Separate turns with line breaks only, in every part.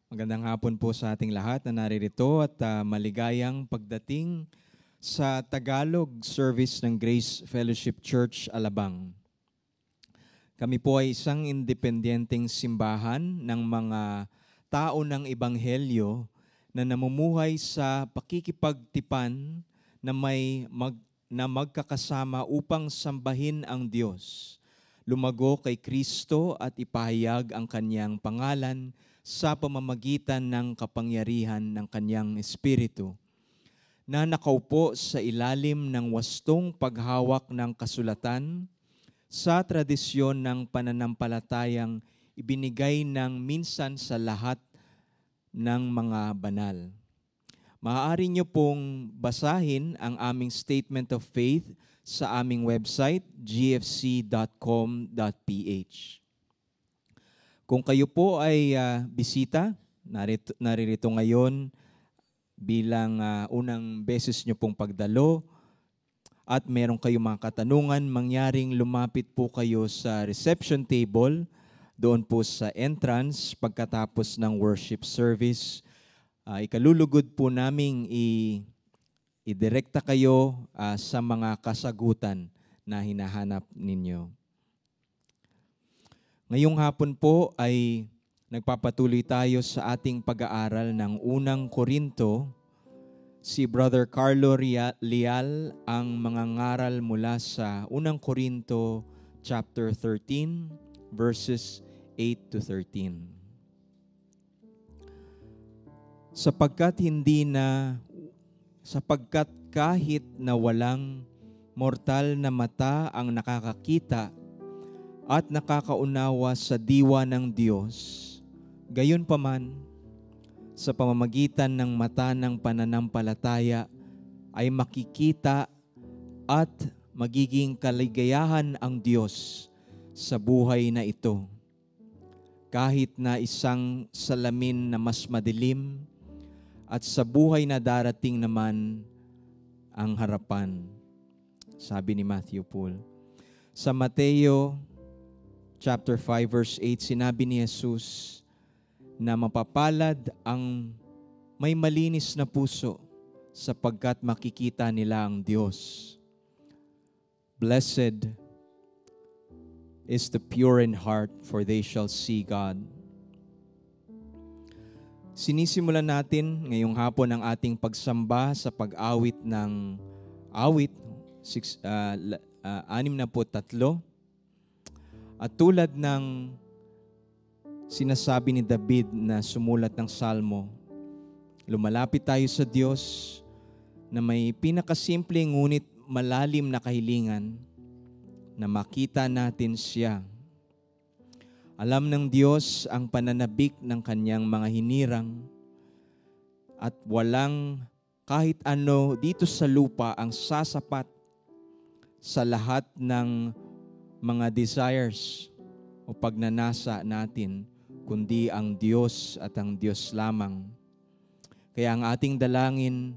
Magandang hapon po sa ating lahat na naririto at maligayang pagdating sa Tagalog service ng Grace Fellowship Church, Alabang. Kami po ay isang independenteng simbahan ng mga tao ng Ebanghelyo na namumuhay sa pakikipagtipan na magkakasama upang sambahin ang Diyos, lumago kay Kristo at ipahayag ang kanyang pangalan sa pamamagitan ng kapangyarihan ng kanyang Espiritu, na nakaupo sa ilalim ng wastong paghawak ng kasulatan sa tradisyon ng pananampalatayang ibinigay ng minsan sa lahat ng mga banal. Maaari niyo pong basahin ang aming statement of faith sa aming website, gfc.com.ph. Kung kayo po ay bisita, naririto ngayon bilang unang beses nyo pong pagdalo at meron kayong mga katanungan, mangyaring lumapit po kayo sa reception table doon po sa entrance pagkatapos ng worship service. Ikalulugod po naming idirekta kayo sa mga kasagutan na hinahanap ninyo. Ngayong hapon po ay nagpapatuloy tayo sa ating pag-aaral ng unang Korinto. Si Brother Carlo Leal ang mangangaral mula sa unang Korinto chapter 13 verses 8 to 13. Sapagkat kahit na walang mortal na mata ang nakakakita at nakakaunawa sa diwa ng Diyos, gayunpaman, sa pamamagitan ng mata ng pananampalataya ay makikita at magiging kaligayahan ang Diyos sa buhay na ito. Kahit na isang salamin na mas madilim, at sa buhay na darating naman ang harapan. Sabi ni Matthew Poole. Sa Mateo chapter 5 verse 8, sinabi ni Jesus na mapapalad ang may malinis na puso sapagkat makikita nila ang Diyos. Blessed is the pure in heart, for they shall see God. Sinisimulan natin ngayong hapon ang ating pagsamba sa pag-awit ng awit 63. At tulad ng sinasabi ni David na sumulat ng Salmo, lumalapit tayo sa Diyos na may pinakasimple ngunit malalim na kahilingan na makita natin siya. Alam ng Diyos ang pananabik ng kanyang mga hinirang at walang kahit ano dito sa lupa ang sasapat sa lahat ng mga desires o pagnanasa natin, kundi ang Diyos at ang Diyos lamang. Kaya ang ating dalangin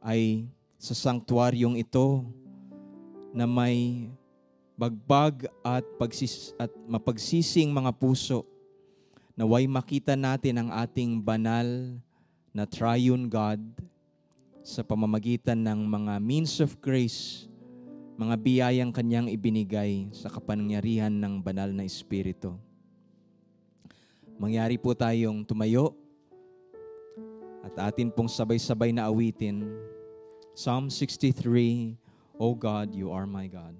ay sa sanktuaryong ito na may bagbag at mapagsising mga puso, naway makita natin ang ating banal na triune God sa pamamagitan ng mga means of grace, mga biyayang kanyang ibinigay sa kapangyarihan ng banal na Espiritu. Mangyari po tayong tumayo at atin pong sabay-sabay na awitin Psalm 63, O God, you are my God.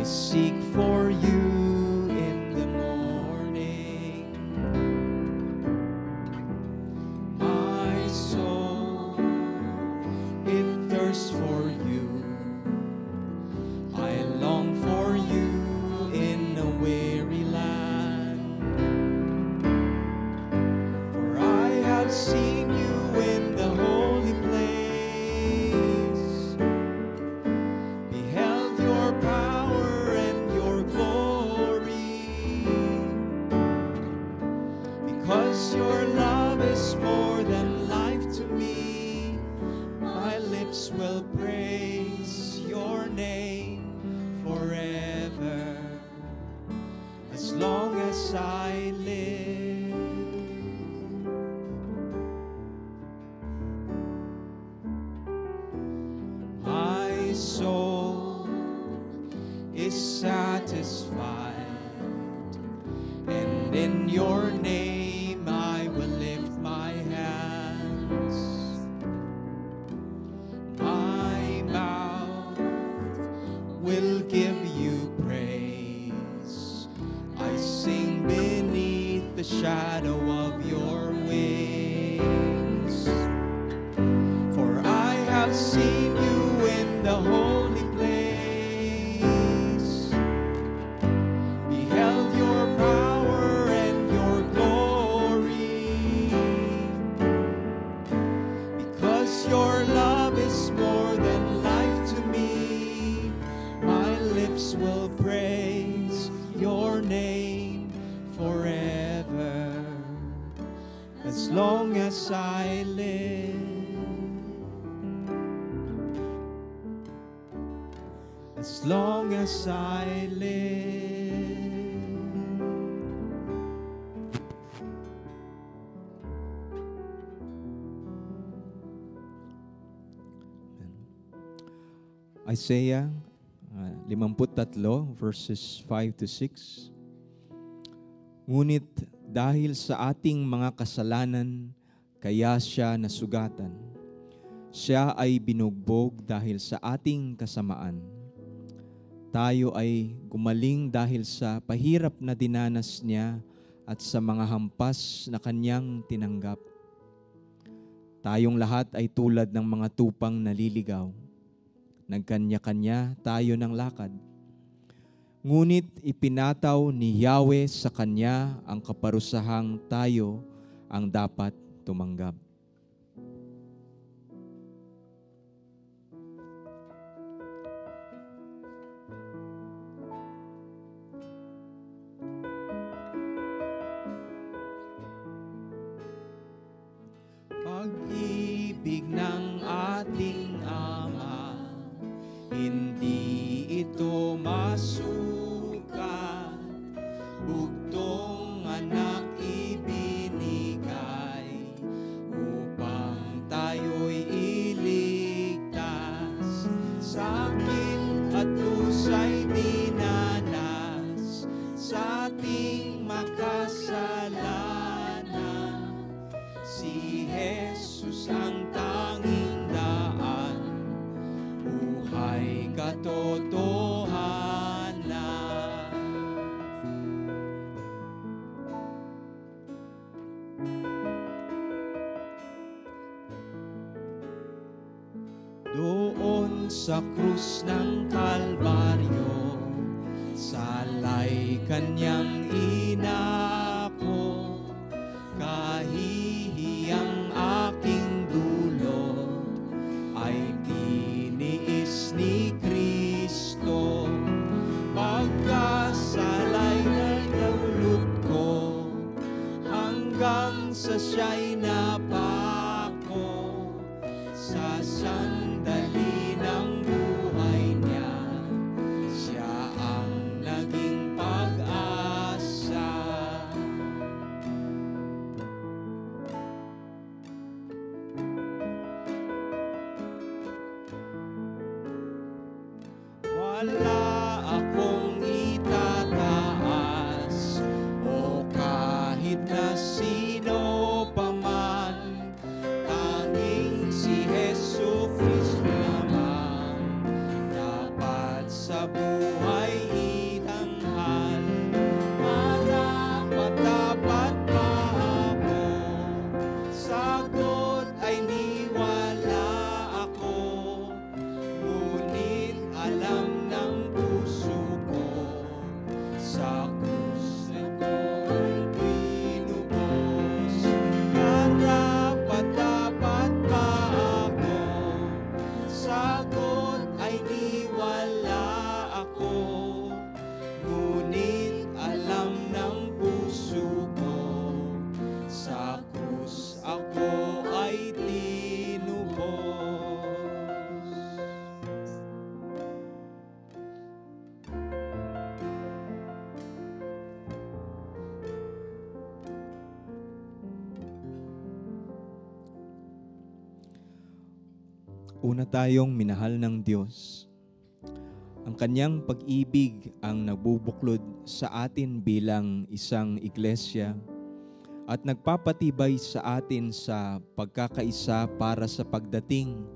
Seek for you in the morning. My soul, it thirsts for you. I long for you in a weary land. For I have seen you in the holy place, beheld
long as I live. My soul is satisfied, and in your name I will lift my hands. My mouth will give you praise. I sing beneath the shadow of your wings. For I have seen you in the holy place, beheld your power and your glory. Because your love is more than life to me, my lips will praise your name forever, as long as I live. As long as I live. Isaiah 53 verses 5 to 6. Ngunit dahil sa ating mga kasalanan, kaya siya nasugatan. Siya ay binugbog dahil sa ating kasamaan. Tayo ay gumaling dahil sa pahirap na dinanas niya at sa mga hampas na kanyang tinanggap. Tayong lahat ay tulad ng mga tupang naliligaw. Nagkanya-kanya tayo ng lakad. Ngunit ipinataw ni Yahweh sa kanya ang kaparusahang tayo ang dapat tumanggap. Pag-ibig ng ating Ama, hindi ito masukat. Bugtong anak ibinigay upang tayo'y iligtas. Sakit at lusa'y dinanas sa ating makasalanan. Si Jesus ang tanging daan, buhay katotohanan. Doon sa krus ng Kalbaryo, salay kanyang inako. Kahihiyang aking dulot ay tiniis ni Kristo. Pagkasalay na dulot ko, hanggang sa siya'y napako. Sa sandali ng buhay niya, siya ang naging pag-asa. Wala akong itataas o kahit na sino paman, tanging si Jesu Cristo lamang dapat sa buhay itanghal. Marapat-dapat pa ako, sagot ay niwala ako, ngunit alam ng Una tayong minahal ng Diyos. Ang kanyang pag-ibig ang nagbubuklod sa atin bilang isang iglesia at nagpapatibay sa atin sa pagkakaisa para sa pagdating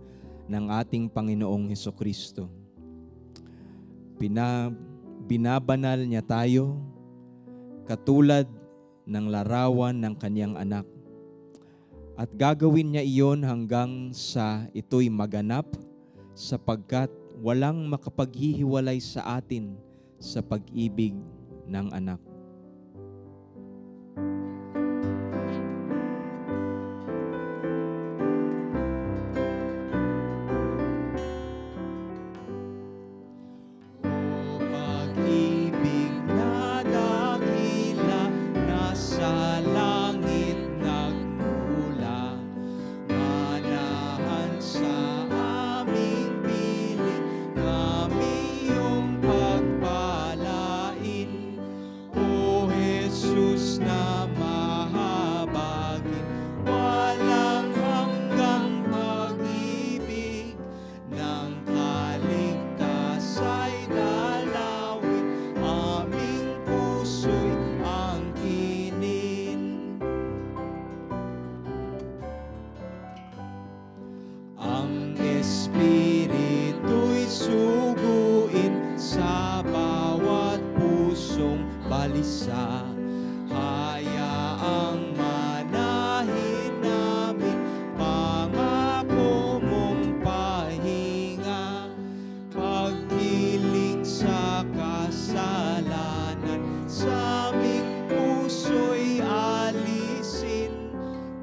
ng ating Panginoong Hesukristo. Binabanal niya tayo katulad ng larawan ng kanyang anak. At gagawin niya iyon hanggang sa ito'y maganap sapagkat walang makapaghihiwalay sa atin sa pag-ibig ng anak.
Espiritu'y suguin sa bawat pusong balisa. Hayaang manahin namin pangako mong pahinga. Pagkiling sa kasalanan sa aming puso'y alisin.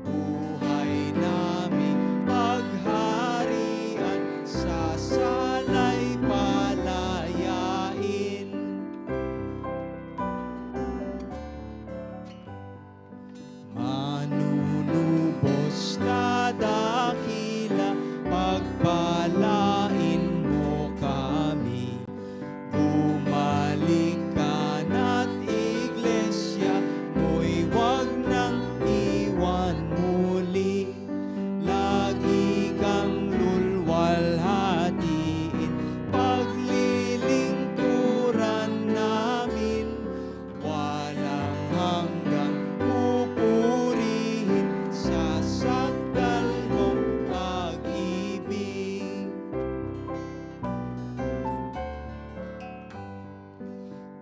Buhay namin pagharian sa salay palayain. Manunubos na dakila, pagpalain mo kami. Bumalik ka na't iglesia mo'y wag nang iwan muli. Lagi kang lulwalhatiin, paglilingkuran namin. Walang hanggang pupurihin sa sakdal mong pag-ibig.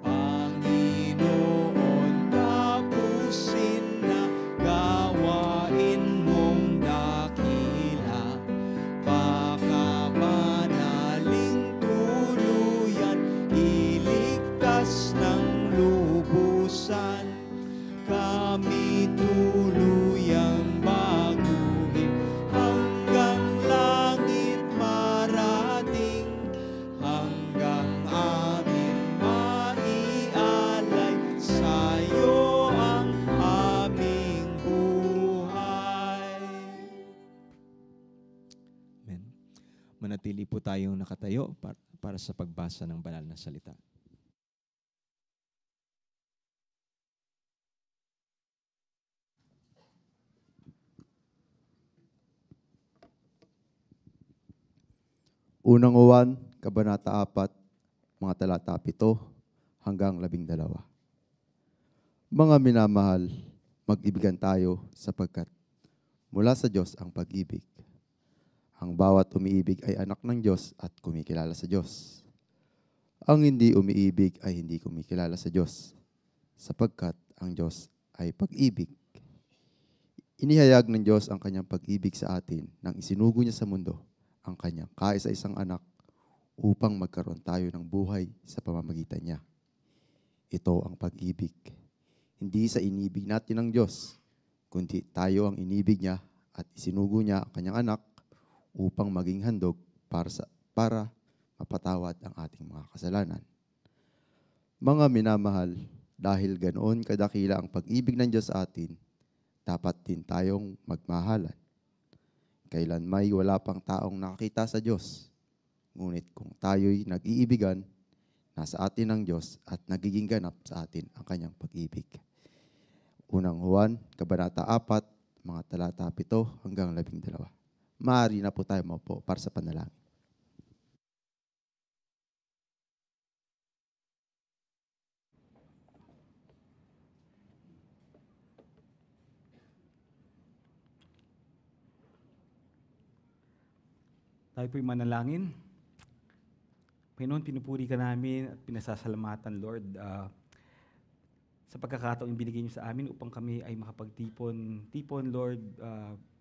Panginoon, tapusin na gawain mong dakila. Baka manaling tuluyan, iligtas ng lubusan. Kami tuluyang baguhin hanggang langit marating. Hanggang amin maialay sa'yo ang aming buhay.
Amen. Manatili po tayong nakatayo para sa pagbasa ng banal na salita.
Unang Juan, Kabanata 4, mga talata 7 hanggang 12. Mga minamahal, mag-ibigan tayo sapagkat mula sa Diyos ang pag-ibig. Ang bawat umiibig ay anak ng Diyos at kumikilala sa Diyos. Ang hindi umiibig ay hindi kumikilala sa Diyos, sapagkat ang Diyos ay pag-ibig. Inihayag ng Diyos ang kanyang pag-ibig sa atin nang isinugo niya sa mundo ang kanyang kaisa-isang anak upang magkaroon tayo ng buhay sa pamamagitan niya. Ito ang pag-ibig. Hindi sa inibig natin ng Diyos, kundi tayo ang inibig niya at isinugo niya ang kanyang anak upang maging handog para mapatawad ang ating mga kasalanan. Mga minamahal, dahil ganoon kadakila ang pag-ibig ng Diyos sa atin, dapat din tayong magmahalan. Kailanmay wala pang taong nakakita sa Diyos. Ngunit kung tayo'y nag-iibigan, nasa atin ang Diyos at nagiging ganap sa atin ang kanyang pag-ibig. Unang Juan, Kabanata 4, mga talata 7 hanggang 12. Maaari na po tayo maupo para sa panalangin.
Tayo po'y manalangin. Panginoon, pinupuri ka namin at pinasasalamatan, Lord, sa pagkakataong binigay niyo sa amin upang kami ay makapagtipon, Lord,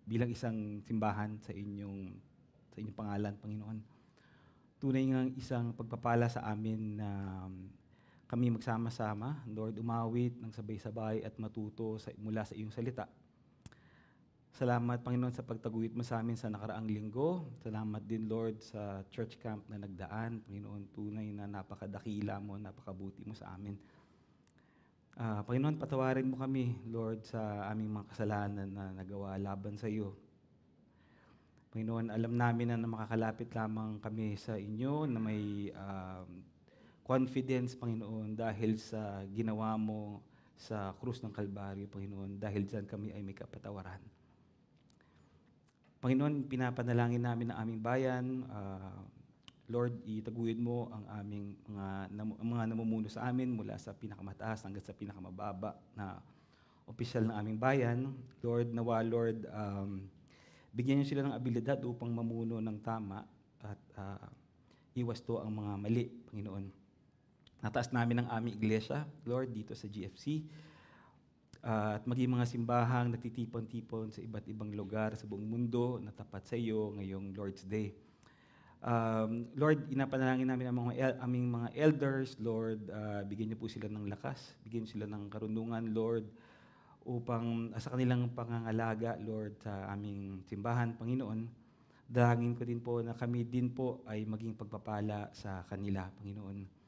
bilang isang simbahan sa inyong pangalan, Panginoon. Tunay ngang isang pagpapala sa amin na kami magsama-sama, Lord, umawit ng sabay-sabay at matuto mula sa iyong salita. Salamat, Panginoon, sa pagtaguyod mo sa amin sa nakaraang linggo. Salamat din, Lord, sa church camp na nagdaan. Panginoon, tunay na napakadakila mo, napakabuti mo sa amin. Panginoon, patawarin mo kami, Lord, sa aming mga kasalanan na nagawa laban sa iyo. Panginoon, alam namin na makakalapit lamang kami sa inyo na may confidence, Panginoon, dahil sa ginawa mo sa krus ng Kalbaryo, Panginoon. Dahil dyan kami ay may kapatawaran. Panginoon, pinapanalangin namin ang aming bayan. Lord, itaguyod mo ang aming mga namumuno sa amin mula sa pinakamataas hanggang sa pinakamababa na opisyal ng aming bayan. Lord, nawa, Lord, bigyan niyo sila ng abilidad upang mamuno ng tama at iwas to ang mga mali, Panginoon. Nataas namin ang aming iglesia, Lord, dito sa GFC. At maging mga simbahang nagtitipon-tipon sa iba't ibang lugar sa buong mundo na tapat sa iyo ngayong Lord's Day. Lord, inapanalangin namin ang aming mga elders, Lord, bigyan niyo po sila ng lakas, bigyan niyo sila ng karunungan, Lord, upang sa kanilang pangangalaga, Lord, sa aming simbahan, Panginoon. Dalangin ko din po na kami din po ay maging pagpapala sa kanila, Panginoon.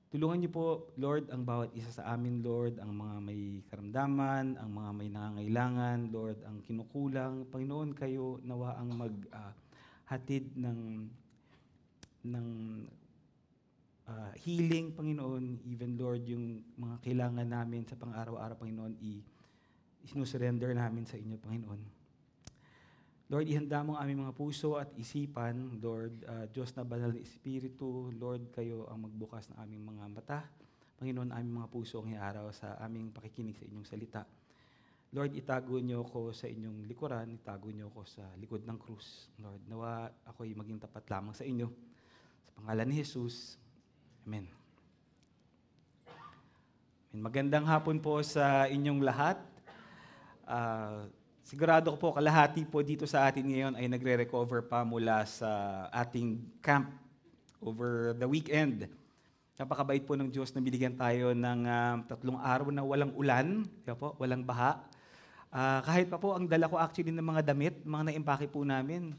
Tulungan niyo po, Lord, ang bawat isa sa amin, Lord, ang mga may karamdaman, ang mga may nangangailangan, Lord, ang kinukulang. Panginoon, kayo nawa ang maghatid ng healing, Panginoon. Even, Lord, yung mga kailangan namin sa pang-araw-araw, Panginoon, isinusurrender namin sa inyo, Panginoon. Lord, ihanda mo ang aming mga puso at isipan. Lord, Diyos na banal na Espiritu, Lord, kayo ang magbukas ng aming mga mata. Panginoon, aming mga puso ang iaraw sa aming pakikinig sa inyong salita. Lord, itago niyo ko sa inyong likuran, itago niyo ko sa likod ng krus. Lord, nawa ako'y maging tapat lamang sa inyo. Sa pangalan ni Jesus, Amen. Magandang hapon po sa inyong lahat. Sigurado ko po kalahati po dito sa atin ngayon ay nagre-recover pa mula sa ating camp over the weekend. Napakabait po ng Diyos na binigyan tayo ng 3 araw na walang ulan, walang baha. Kahit pa po ang dala ko actually ng mga damit, mga na-impake po namin.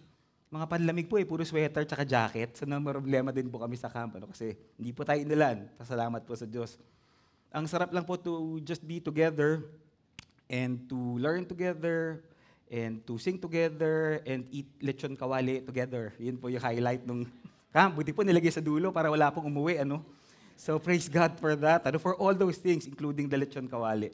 Mga panlamig po puro sweater tsaka jacket. So problema din po kami sa camp kasi hindi po tayo inulan. Pasalamat po sa Diyos. Ang sarap lang po to just be together and to learn together, and to sing together, and eat lechon kawali together. Yun po yung highlight nung camp. Buti po nilagay sa dulo para wala pong umuwi. So praise God for that. For all those things, including the lechon kawali.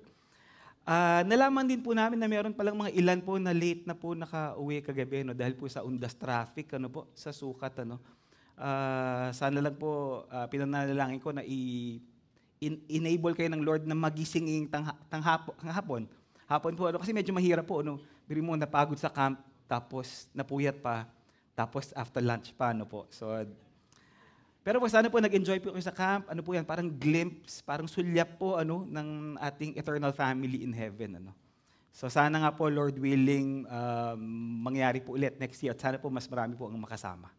Nalaman din po namin na meron palang mga ilan po na late na po nakauwi kagabi dahil po sa undas traffic sa sukat. Sana lang po pinanalangin ko na enable kayo ng Lord na magising hapon. Hapon po, kasi medyo mahirap po, biri mo napagod sa camp, tapos napuyat pa, tapos after lunch pa, po. So, pero po sana po nag-enjoy po kayo sa camp, po yan, parang glimpse, parang sulyap po, ng ating eternal family in heaven, So sana nga po, Lord willing, mangyari po ulit next year, at sana po mas marami po ang makasama.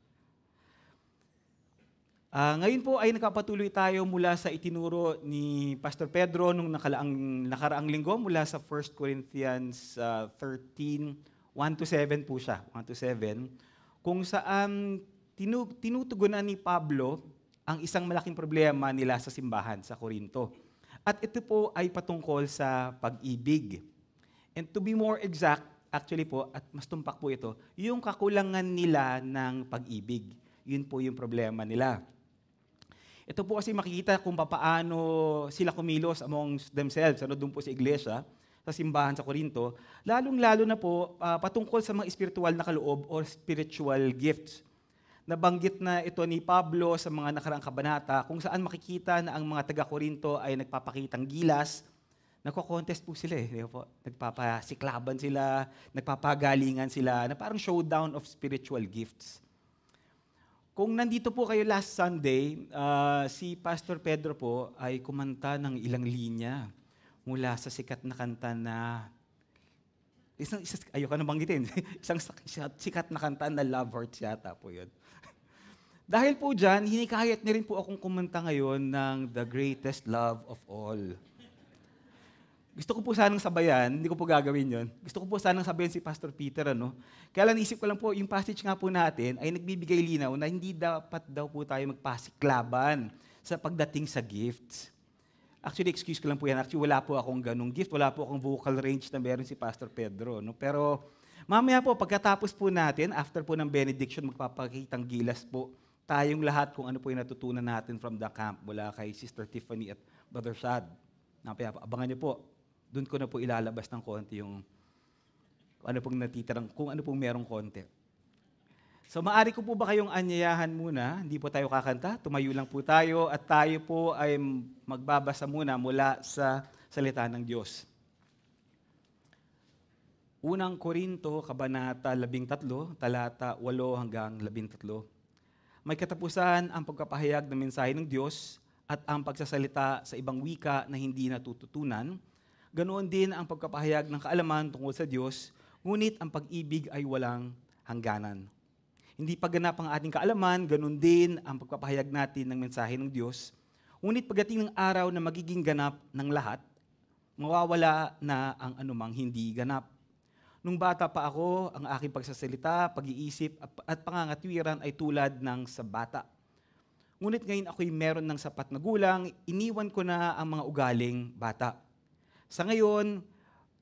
Ngayon po ay nakapatuloy tayo mula sa itinuro ni Pastor Pedro nung nakaraang linggo mula sa 1 Corinthians 13, 1-7 po siya, 1-7, kung saan tinutugunan ni Pablo ang isang malaking problema nila sa simbahan sa Corinto. At ito po ay patungkol sa pag-ibig. And to be more exact, actually po, at mas tumpak po ito, yung kakulangan nila ng pag-ibig. Yun po yung problema nila. Ito po kasi makikita kung paano sila kumilos among themselves, doon po sa iglesia. sa simbahan sa Korinto, lalong-lalo na po patungkol sa mga espiritual na kaloob o spiritual gifts. Nabanggit na ito ni Pablo sa mga nakaraang kabanata kung saan makikita na ang mga taga-Korinto ay nagpapakitang gilas. Nagko-contest po sila eh. Nagpapasiklaban sila, nagpapagalingan sila, na parang showdown of spiritual gifts. Kung nandito po kayo last Sunday, si Pastor Pedro po ay kumanta ng ilang linya mula sa sikat na kanta na, ayoko na banggitin, isang sikat na kanta na Love Hearts yata po yun. Dahil po dyan, hinikayat niya rin po akong kumanta ngayon ng The Greatest Love of All. Gusto ko po sanang sabayan, hindi ko po gagawin yon. Gusto ko po sanang sabayan si Pastor Peter, ano? Kaya lang isip ko lang po, yung passage nga po natin ay nagbibigay linaw na hindi dapat daw po tayo magpasiklaban sa pagdating sa gifts. Actually, excuse ko lang po yan. Actually, wala po akong ganung gift. Wala po akong vocal range na meron si Pastor Pedro. No? Pero mamaya po, pagkatapos po natin, after po ng benediction, magpapakitang gilas po tayong lahat kung ano po yung natutunan natin from the camp mula kay Sister Tiffany at Brother Shad. Abangan niyo po. Doon ko na po ilalabas ng konti yung kung ano pong natitirang, kung ano pong merong konti. So maaari ko po ba kayong anyayahan muna? Hindi po tayo kakanta, tumayo lang po tayo at tayo po ay magbabasa muna mula sa salita ng Diyos. Unang Korinto, Kabanata 13, talata 8 hanggang 13. May katapusan ang pagpapahayag ng mensahe ng Diyos at ang pagsasalita sa ibang wika na hindi natututunan. Ganoon din ang pagpapahayag ng kaalaman tungkol sa Diyos, ngunit ang pag-ibig ay walang hangganan. Hindi pa ganap ang ating kaalaman, ganun din ang pagpapahayag natin ng mensahe ng Diyos. Ngunit pagdating ng araw na magiging ganap ng lahat, mawawala na ang anumang hindi ganap. Nung bata pa ako, ang aking pagsasalita, pag-iisip at pangangatwiran ay tulad ng sa bata. Ngunit ngayon ako'y meron ng sapat na gulang, iniwan ko na ang mga ugaling bata. Sa ngayon,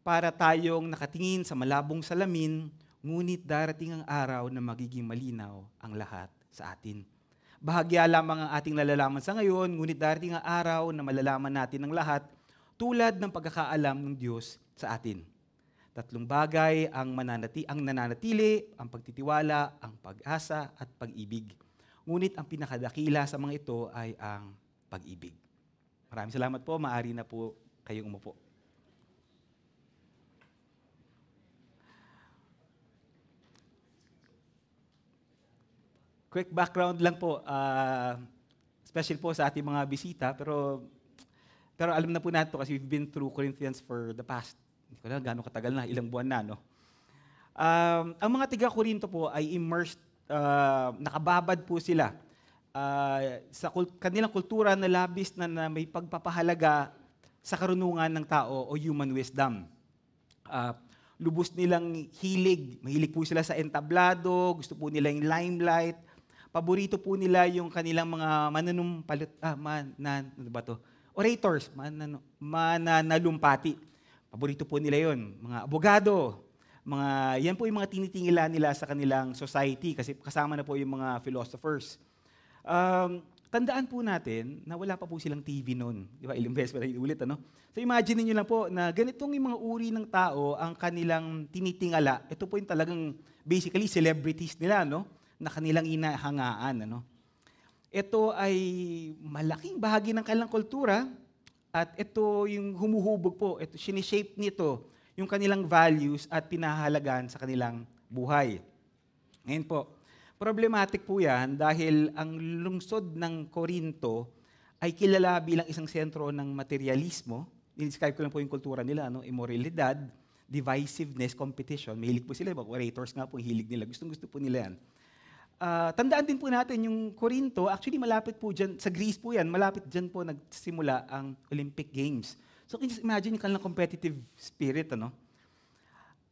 para tayong nakatingin sa malabong salamin, ngunit darating ang araw na magiging malinaw ang lahat sa atin. Bahagya lamang ang ating nalalaman sa ngayon, ngunit darating ang araw na malalaman natin ang lahat tulad ng pagkakaalam ng Diyos sa atin. 3 bagay ang nananatili, ang pagtitiwala, ang pag-asa at pag-ibig. Ngunit ang pinakadakila sa mga ito ay ang pag-ibig. Maraming salamat po. Maaari na po kayong umupo. Quick background lang po, special po sa ating mga bisita, pero alam na po natin kasi we've been through Corinthians for the past, hindi ko na gano'ng katagal na, ilang buwan na, no? Ang mga tiga-Korinto po ay immersed, nakababad po sila sa kanilang kultura na labis na may pagpapahalaga sa karunungan ng tao o human wisdom. Lubos nilang mahilig po sila sa entablado, gusto po nila yung limelight, paborito po nila yung kanilang mga orators, mananalumpati. Paborito po nila yon, mga abogado, yan po yung mga tinitingala nila sa kanilang society kasi kasama na po yung mga philosophers. Tandaan po natin na wala pa po silang TV noon. Di ba? Ilang beses pa rin ulit, ano? So imagine niyo lang po na ganitong yung mga uri ng tao ang kanilang tinitingala. Ito po yung talagang basically celebrities nila, no? Na kanilang inahangaan, ano? Ito ay malaking bahagi ng kanilang kultura at ito yung humuhubog po. Ito, sinishape nito yung kanilang values at pinahalagan sa kanilang buhay. Ngayon po, problematic po yan dahil ang lungsod ng Korinto ay kilala bilang isang sentro ng materialismo. I-describe ko lang po yung kultura nila, no? Immoralidad, divisiveness, competition. Mahilig po sila, orators nga po, hilig nila. Gustong-gusto po nila yan. Tandaan din po natin yung Korinto, actually malapit po dyan, sa Greece po yan, malapit dyan po nagsimula ang Olympic Games. So can you imagine yung kanilang competitive spirit, ano?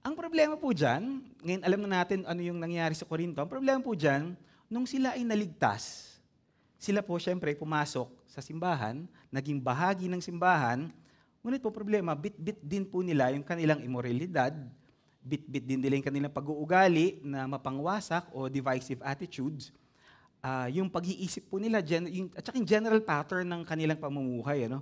Ang problema po dyan, ngayon alam na natin ano yung nangyari sa Korinto, ang problema po dyan, nung sila ay naligtas, sila po syempre pumasok sa simbahan, naging bahagi ng simbahan, ngunit po problema, bit-bit din po nila yung kanilang immoralidad, bit-bit din nila yung kanilang pag-uugali na mapangwasak o divisive attitudes, yung pag-iisip po nila, at saka yung general pattern ng kanilang pamumuhay, ano?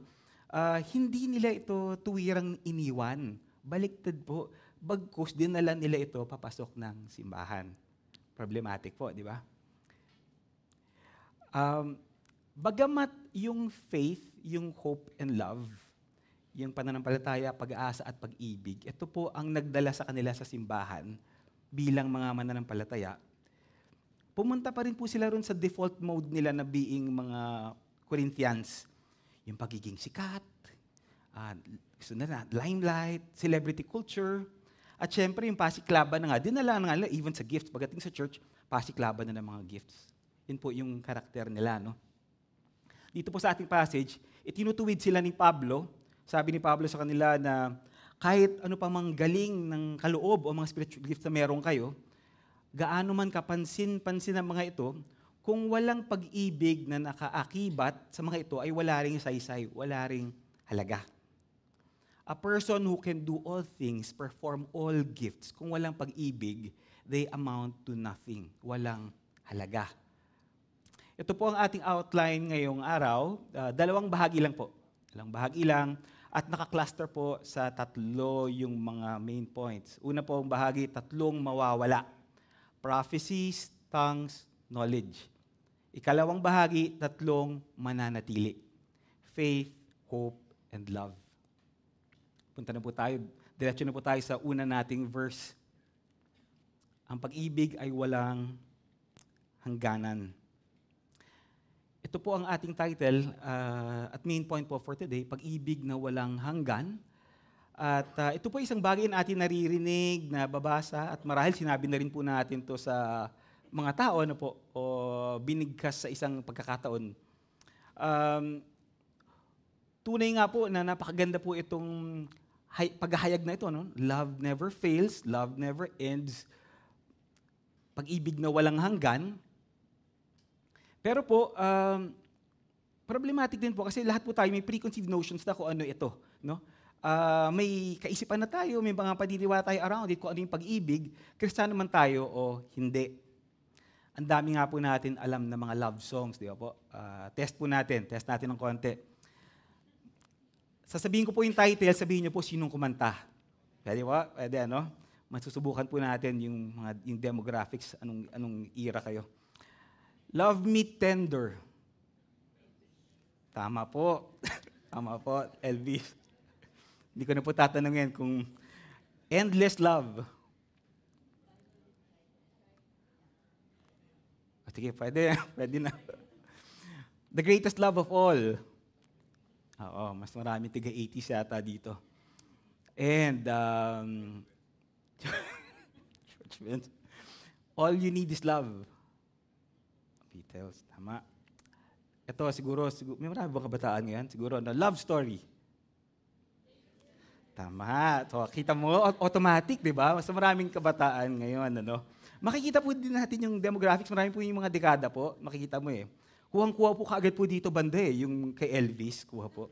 Hindi nila ito tuwirang iniwan Baliktad po. Bagkus, dinala nila ito papasok ng simbahan. Problematic po, di ba? Bagamat yung faith, yung hope and love, yung pananampalataya, pag-aasa at pag-ibig, ito po ang nagdala sa kanila sa simbahan bilang mga mananampalataya. Pumunta pa rin po sila ron sa default mode nila na being mga Corinthians. Yung pagiging sikat, gusto na limelight, celebrity culture, at syempre yung pasiklaban na nga, dinala na nga even sa gifts. Pagdating sa church, pasiklaban na ng mga gifts. Yun po yung karakter nila, no? Dito po sa ating passage, itinutuwid sila ni Pablo. Sabi ni Pablo sa kanila na kahit ano pa mang galing ng kaloob o mga spiritual gifts na meron kayo, gaano man kapansin-pansin ang mga ito, kung walang pag-ibig na nakaakibat sa mga ito ay wala ring saysay, wala ring halaga. A person who can do all things, perform all gifts, kung walang pag-ibig, they amount to nothing, walang halaga. Ito po ang ating outline ngayong araw. Dalawang bahagi lang po. Dalawang bahagi lang. At naka-cluster po sa tatlo yung mga main points. Una po ang bahagi, tatlong mawawala. Prophecies, tongues, knowledge. Ikalawang bahagi, tatlong mananatili. Faith, hope, and love. Punta na po tayo. Diretso na po tayo sa una nating verse. Ang pag-ibig ay walang hangganan. Ito po ang ating title at main point po for today, pag-ibig na walang hanggan. At ito po isang bagay na ating naririnig, nababasa, at marahil sinabi na rin po natin to sa mga tao na po, o binigkas sa isang pagkakataon. Tunay nga po na napakaganda po itong paghahayag na ito. No? Love never fails, love never ends, pag-ibig na walang hanggan. Pero po, problematic din po kasi lahat po tayo may preconceived notions na kung ano ito. No? May kaisipan na tayo, may mga paniniwala tayo around it kung ano yung pag-ibig, Kristiyano man tayo o hindi. Ang dami nga po natin alam na mga love songs, di ba po? Test natin ng konti. Sasabihin ko po yung title, sabihin niyo po sinong kumanta. Pwede ba? Pwede, ano? Masusubukan po natin yung demographics, anong era kayo. Love Me Tender. Tama po. Tama po, Elvis. Hindi ko na po tatanungin kung Endless Love. Sige, pwede na. The Greatest Love of All. Oo, mas marami tiga 80s yata dito. And, All You Need Is Love. Beatles, tama. Ito, siguro may marami bang kabataan ngayon? Siguro, Love Story. Tama. So, kita mo, automatic, di ba? Mas maraming kabataan ngayon, ano? Makikita po din natin yung demographics, marami po yung mga dekada po, makikita mo eh. Kuhang-kuha po kaagad po dito banda eh, yung kay Elvis, kuha po.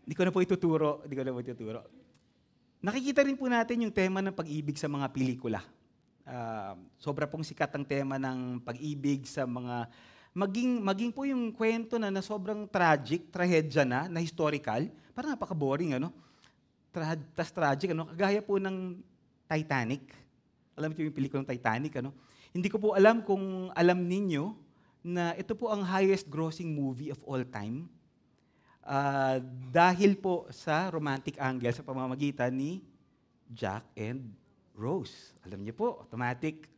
Hindi ko na po ituturo. Nakikita rin po natin yung tema ng pag-ibig sa mga pelikula. Sobra pong sikat ang tema ng pag-ibig sa mga maging po yung kwento na sobrang trahedya na historical, parang napaka-boring, ano? Tragic, ano? Kagaya po ng Titanic. Alam niyo yung pelikulang Titanic, ano? Hindi ko po alam kung alam ninyo na ito po ang highest grossing movie of all time. Dahil po sa romantic angle sa pamamagitan ni Jack and Rose. Alam niyo po, automatic.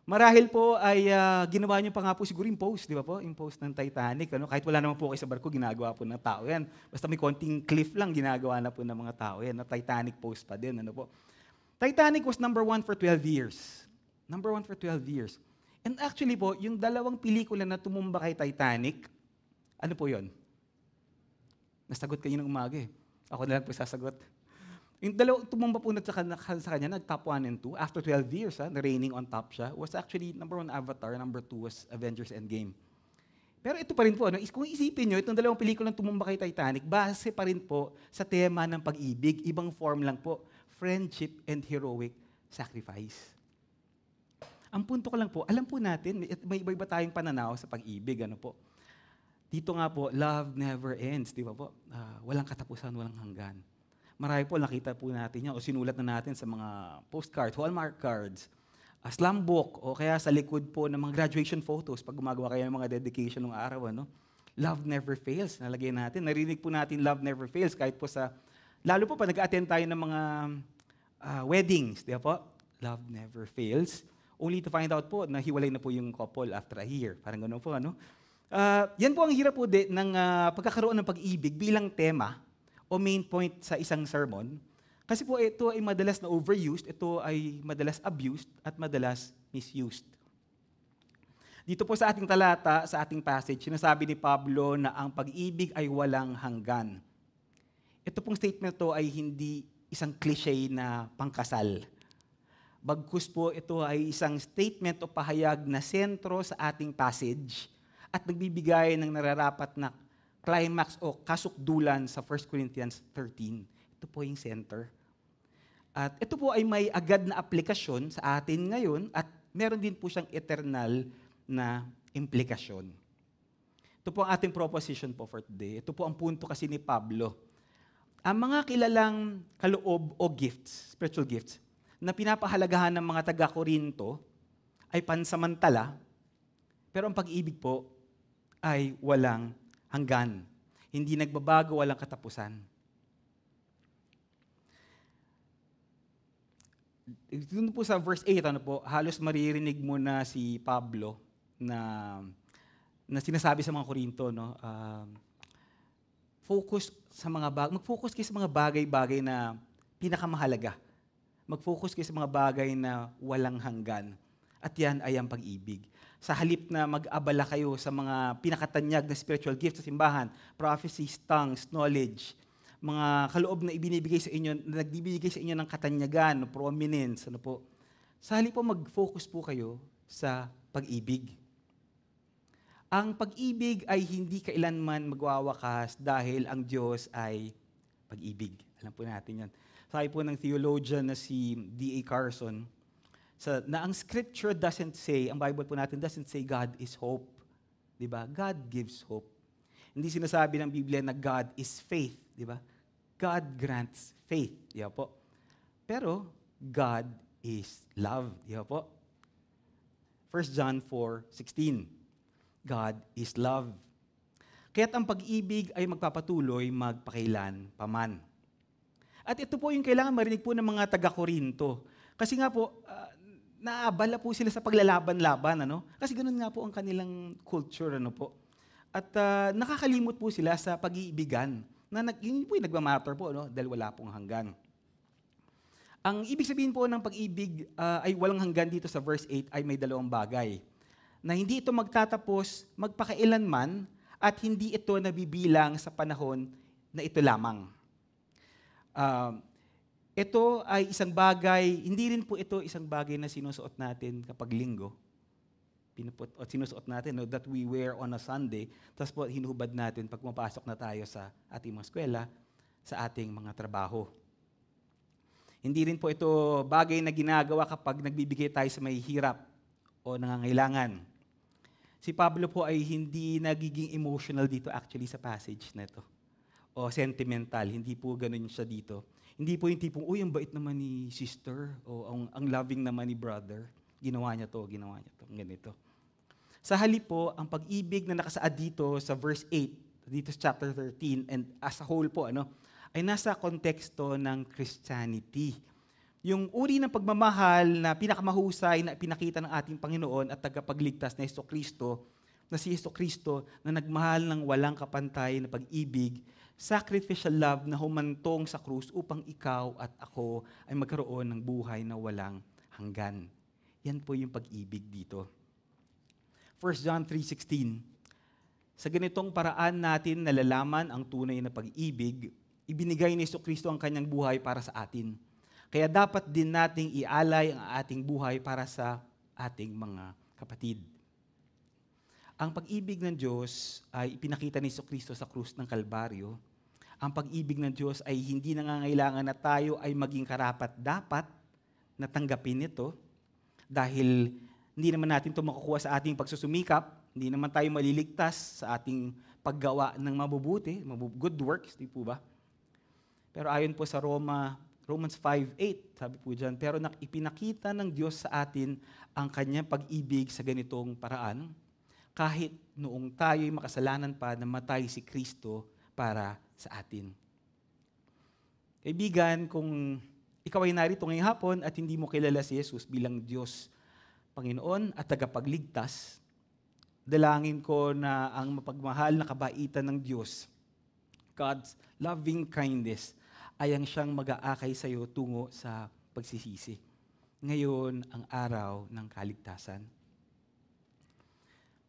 Marahil po ay ginawa niyo pa nga po siguro yung post, di ba po? Yung post ng Titanic. Ano? Kahit wala naman po kayo sa barko, ginagawa po ng tao yan. Basta may konting cliff lang, ginagawa na po ng mga tao yan. Na Titanic post pa din. Ano po? Titanic was number 1 for 12 years. Number 1 for 12 years. And actually po, yung dalawang pelikula na tumumba kay Titanic, ano po yon? Nasagot kayo ng umaga eh. Ako na lang po sasagot. Yung dalawang tumumba po sa kanya, nag-top 1 and 2, after 12 years, na-reigning on top siya, was actually number 1 Avatar, number 2 was Avengers Endgame. Pero ito pa rin po, kung isipin nyo, itong dalawang pelikulang tumumba kay Titanic, base pa rin po sa tema ng pag-ibig, ibang form lang po, friendship and heroic sacrifice. Ang punto ko lang po, alam po natin, may iba tayong pananaw sa pag-ibig, ano po. Dito nga po, love never ends, di ba po? Walang katapusan, walang hanggan. Marami po nakita po natin yan o sinulat na natin sa mga postcards, Hallmark cards, slam book, o kaya sa likod po ng mga graduation photos pag gumagawa kayo ng mga dedication ng araw. Ano? Love never fails, nalagay natin. Narinig po natin love never fails kahit po sa, lalo po pag nag-attend tayo ng mga weddings, di ba po? Love never fails. Only to find out po na hiwalay na po yung couple after a year. Parang gano'n po, ano? Yan po ang hirap po ng pagkakaroon ng pag-ibig bilang tema o main point sa isang sermon. Kasi po ito ay madalas na overused, ito ay madalas abused, at madalas misused. Dito po sa ating talata, sa ating passage, sinasabi ni Pablo na ang pag-ibig ay walang hanggan. Ito pong statement to ay hindi isang cliche na pangkasal. Bagkus po ito ay isang statement o pahayag na sentro sa ating passage at nagbibigay ng nararapat na climax o kasukdulan sa 1 Corinthians 13. Ito po yung center. At ito po ay may agad na aplikasyon sa atin ngayon at meron din po siyang eternal na implikasyon. Ito po ang ating proposition po for today. Ito po ang punto kasi ni Pablo. Ang mga kilalang kaloob o gifts, spiritual gifts, na pinapahalagahan ng mga taga-Korinto ay pansamantala, pero ang pag-ibig po ay walang hanggan. Hindi nagbabago, walang katapusan. Dito po sa verse 8, halos maririnig mo na si Pablo na sinasabi sa mga Korinto, mag-focus kayo sa mga bagay-bagay na pinakamahalaga. Mag-focus kayo sa mga bagay na walang hanggan. At yan ay ang pag-ibig. Sa halip na mag-abala kayo sa mga pinakatanyag na spiritual gifts sa simbahan, prophecies, tongues, knowledge, mga kaloob na ibinibigay sa inyo, na nagbibigay sa inyo ng katanyagan, prominence, Sa halip po mag-focus po kayo sa pag-ibig. Ang pag-ibig ay hindi kailanman magwawakas dahil ang Diyos ay pag-ibig. Alam po natin yan. Sabi po ng theologian na si D.A. Carson, na ang scripture doesn't say, ang Bible po natin doesn't say God is hope. Diba? God gives hope. Hindi sinasabi ng Biblia na God is faith. Diba? God grants faith. Diba po? Pero God is love. Diba po? 1 John 4:16. God is love. Kaya't ang pag-ibig ay magpapatuloy magpakailan paman. At ito po yung kailangan marinig po ng mga taga-Korinto. Kasi nga po, naabala po sila sa paglalaban-laban, Kasi ganun nga po ang kanilang culture, At nakakalimot po sila sa pag-iibigan. Yun po yung nagmamatter po, Dahil wala pong hanggan. Ang ibig sabihin po ng pag-ibig ay walang hanggan dito sa verse 8 ay may dalawang bagay. Na hindi ito magtatapos magpakailanman at hindi ito nabibilang sa panahon na ito lamang. Ito ay isang bagay, hindi rin po ito isang bagay na sinusuot natin kapag linggo. Sinusuot natin, that we wear on a Sunday, tapos po hinuhubad natin pag pumapasok na tayo sa ating mga eskwela, sa ating mga trabaho. Hindi rin po ito bagay na ginagawa kapag nagbibigay tayo sa may hirap o nangangailangan. Si Pablo po ay hindi nagiging emotional dito actually sa passage na ito. O sentimental, hindi po ganun siya dito. Hindi po yung tipong, ang bait naman ni sister, o ang loving naman ni brother. Ginawa niya to, ganito. Sa halip po, ang pag-ibig na nakasaad dito sa verse 8, dito sa chapter 13, and as a whole po, ay nasa konteksto ng Christianity. Yung uri ng pagmamahal na pinakamahusay na pinakita ng ating Panginoon at tagapagligtas na Jesucristo, na si Jesucristo na nagmahal ng walang kapantay na pag-ibig, sacrificial love na humantong sa krus upang ikaw at ako ay magkaroon ng buhay na walang hanggan. Yan po yung pag-ibig dito. 1 John 3:16. Sa ganitong paraan natin nalalaman ang tunay na pag-ibig, ibinigay ni Jesucristo ang kanyang buhay para sa atin. Kaya dapat din nating ialay ang ating buhay para sa ating mga kapatid. Ang pag-ibig ng Diyos ay ipinakita ni Jesucristo sa krus ng Kalbaryo. Ang pag-ibig ng Diyos ay hindi nangangailangan na tayo ay maging karapat-dapat na tanggapin ito dahil hindi naman natin ito makukuha sa ating pagsusumikap, hindi naman tayo maliligtas sa ating paggawa ng mabubuti, good works, di po ba? Pero ayon po sa Romans 5:8, sabi po dyan, pero ipinakita ng Diyos sa atin ang kanyang pag-ibig sa ganitong paraan, kahit noong tayo'y makasalanan pa, namatay si Kristo para sa atin. Kaibigan, kung ikaw ay narito ngayong hapon at hindi mo kilala si Jesus bilang Diyos, Panginoon at tagapagligtas, dalangin ko na ang mapagmahal na kabaitan ng Diyos, God's loving kindness, ay ang siyang mag-aakay sa iyo tungo sa pagsisisi. Ngayon ang araw ng kaligtasan.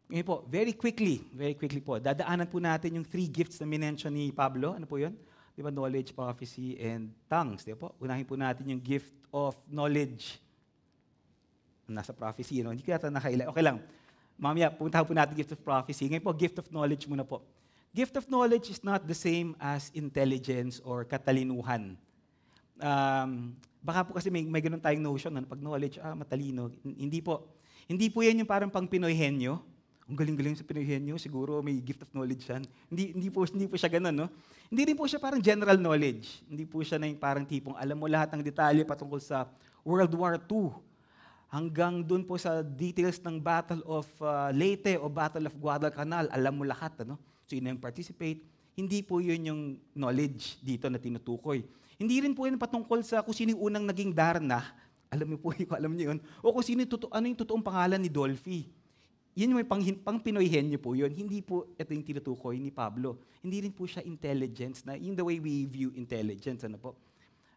Ngayon po, very quickly po, dadaanan po natin yung 3 gifts na minention ni Pablo. Ano po yun? Di ba? Knowledge, prophecy, and tongues. Di ba po? Unahin po natin yung gift of knowledge. Nasa prophecy, no? Hindi ko yata nakaila. Okay lang. Mamaya, puntahan po natin gift of prophecy. Ngayon po, gift of knowledge muna po. Gift of knowledge is not the same as intelligence or katalinuhan. Baka po kasi may ganun tayong notion na pag knowledge, matalino. Hindi po. Hindi po yan yung parang pang Pinoy henyo. Ang galing-galing sa Pinoy henyo, siguro may gift of knowledge yan. Hindi po siya ganun, no? Hindi rin po siya parang general knowledge. Hindi po siya na yung parang tipong alam mo lahat ng detalye patungkol sa World War II. Hanggang dun po sa details ng Battle of Leyte o Battle of Guadalcanal, alam mo lahat, ano? Sino yung participate. Hindi po yun yung knowledge dito na tinutukoy. Hindi rin po yun patungkol sa kung sino yung unang naging Darna. Alam niyo yun. O kung ano yung totoong pangalan ni Dolphy. Yun yung pang Pinoy henyo po yun. Hindi po ito yung tinutukoy ni Pablo. Hindi rin po siya intelligence na in the way we view intelligence. Ano po?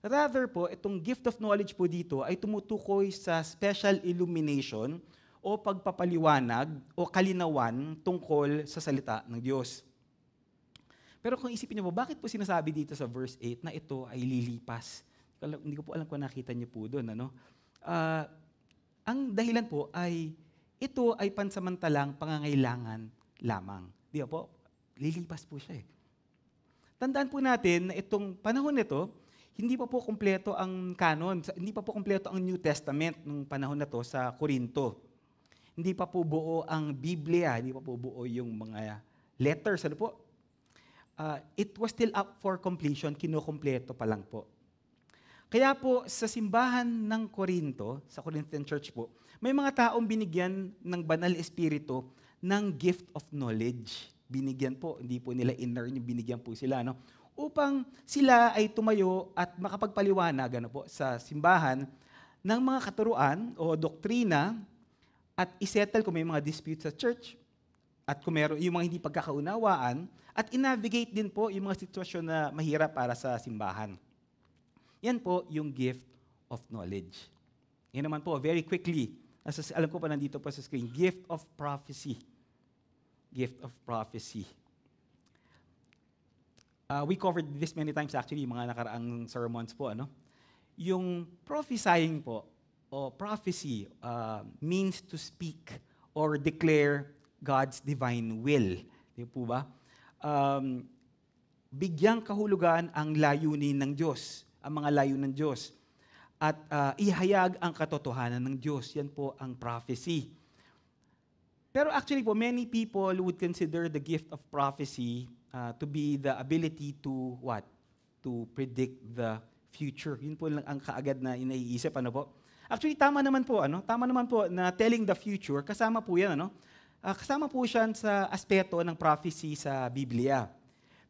Rather po, itong gift of knowledge po dito ay tumutukoy sa special illumination o pagpapaliwanag o kalinawan tungkol sa salita ng Diyos. Pero kung isipin niyo po, bakit po sinasabi dito sa verse 8 na ito ay lilipas? Hindi ko po alam kung nakita niyo po doon. Ano? Ang dahilan po ay ito ay pansamantalang pangangailangan lamang. Di ba po? Lilipas po siya eh. Tandaan po natin na itong panahon nito, hindi pa po kumpleto ang canon, hindi pa po kumpleto ang New Testament nung panahon na to sa Korinto. Hindi pa po buo ang Biblia, hindi pa po buo yung mga letters. Ano po? It was still up for completion, kinukumpleto pa lang po. Kaya po sa simbahan ng Korinto, sa Corinthian Church po, may mga taong binigyan ng banal espiritu ng gift of knowledge. Binigyan po, hindi po nila inner, binigyan po sila, no? Upang sila ay tumayo at makapagpaliwanag po, sa simbahan ng mga katuruan o doktrina at isettle kung may mga disputes sa church at kung meron yung mga hindi pagkakaunawaan at inavigate din po yung mga sitwasyon na mahirap para sa simbahan. Yan po yung gift of knowledge. Yan naman po, very quickly, alam ko pa nandito pa sa screen, gift of prophecy. Gift of prophecy. We covered this many times actually, mga nakaraang sermons po. Ano? Yung prophesying po, o prophecy, means to speak or declare God's divine will. Di po ba? Bigyang kahulugan ang layunin ng Diyos, ang mga layunin ng Diyos. At ihayag ang katotohanan ng Diyos. Yan po ang prophecy. Pero actually po, many people would consider the gift of prophecy to be the ability to what? To predict the future. Yun po lang ang kaagad na inaiisip. Ano po? Actually, tama naman po. Ano? Tama naman po na telling the future, kasama po yan. Ano? Kasama po siya sa aspeto ng prophecy sa Biblia.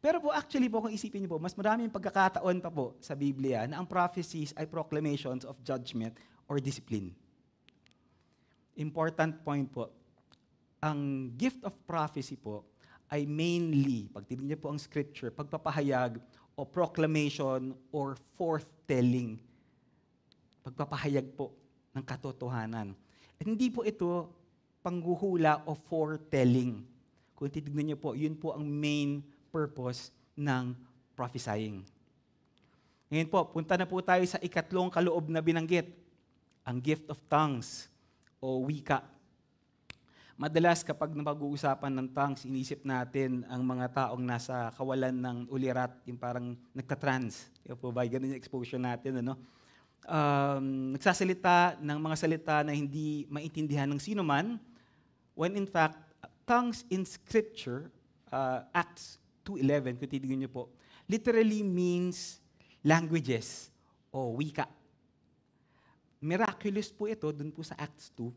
Pero po actually po, kung isipin niyo po, mas maraming pagkakataon pa po sa Biblia na ang prophecies ay proclamations of judgment or discipline. Important point po. Ang gift of prophecy po ay mainly, pag tingnan niyo po ang scripture, pagpapahayag o proclamation or forthtelling. Pagpapahayag po ng katotohanan. At hindi po ito panghuhula o foretelling. Kung titignan niyo po, yun po ang main purpose ng prophesying. Ngayon po, punta na po tayo sa ikatlong kaloob na binanggit, ang gift of tongues o wika. Madalas kapag napag-uusapan ng tongues, inisip natin ang mga taong nasa kawalan ng ulirat, yung parang nagtatrans. Yung po ba, ganun yung exposure natin, ano? Nagsasalita ng mga salita na hindi maintindihan ng sino man, when in fact, tongues in Scripture, Acts 2:11, kung titignan niyo po, literally means languages o wika. Miraculous po ito dun po sa Acts 2.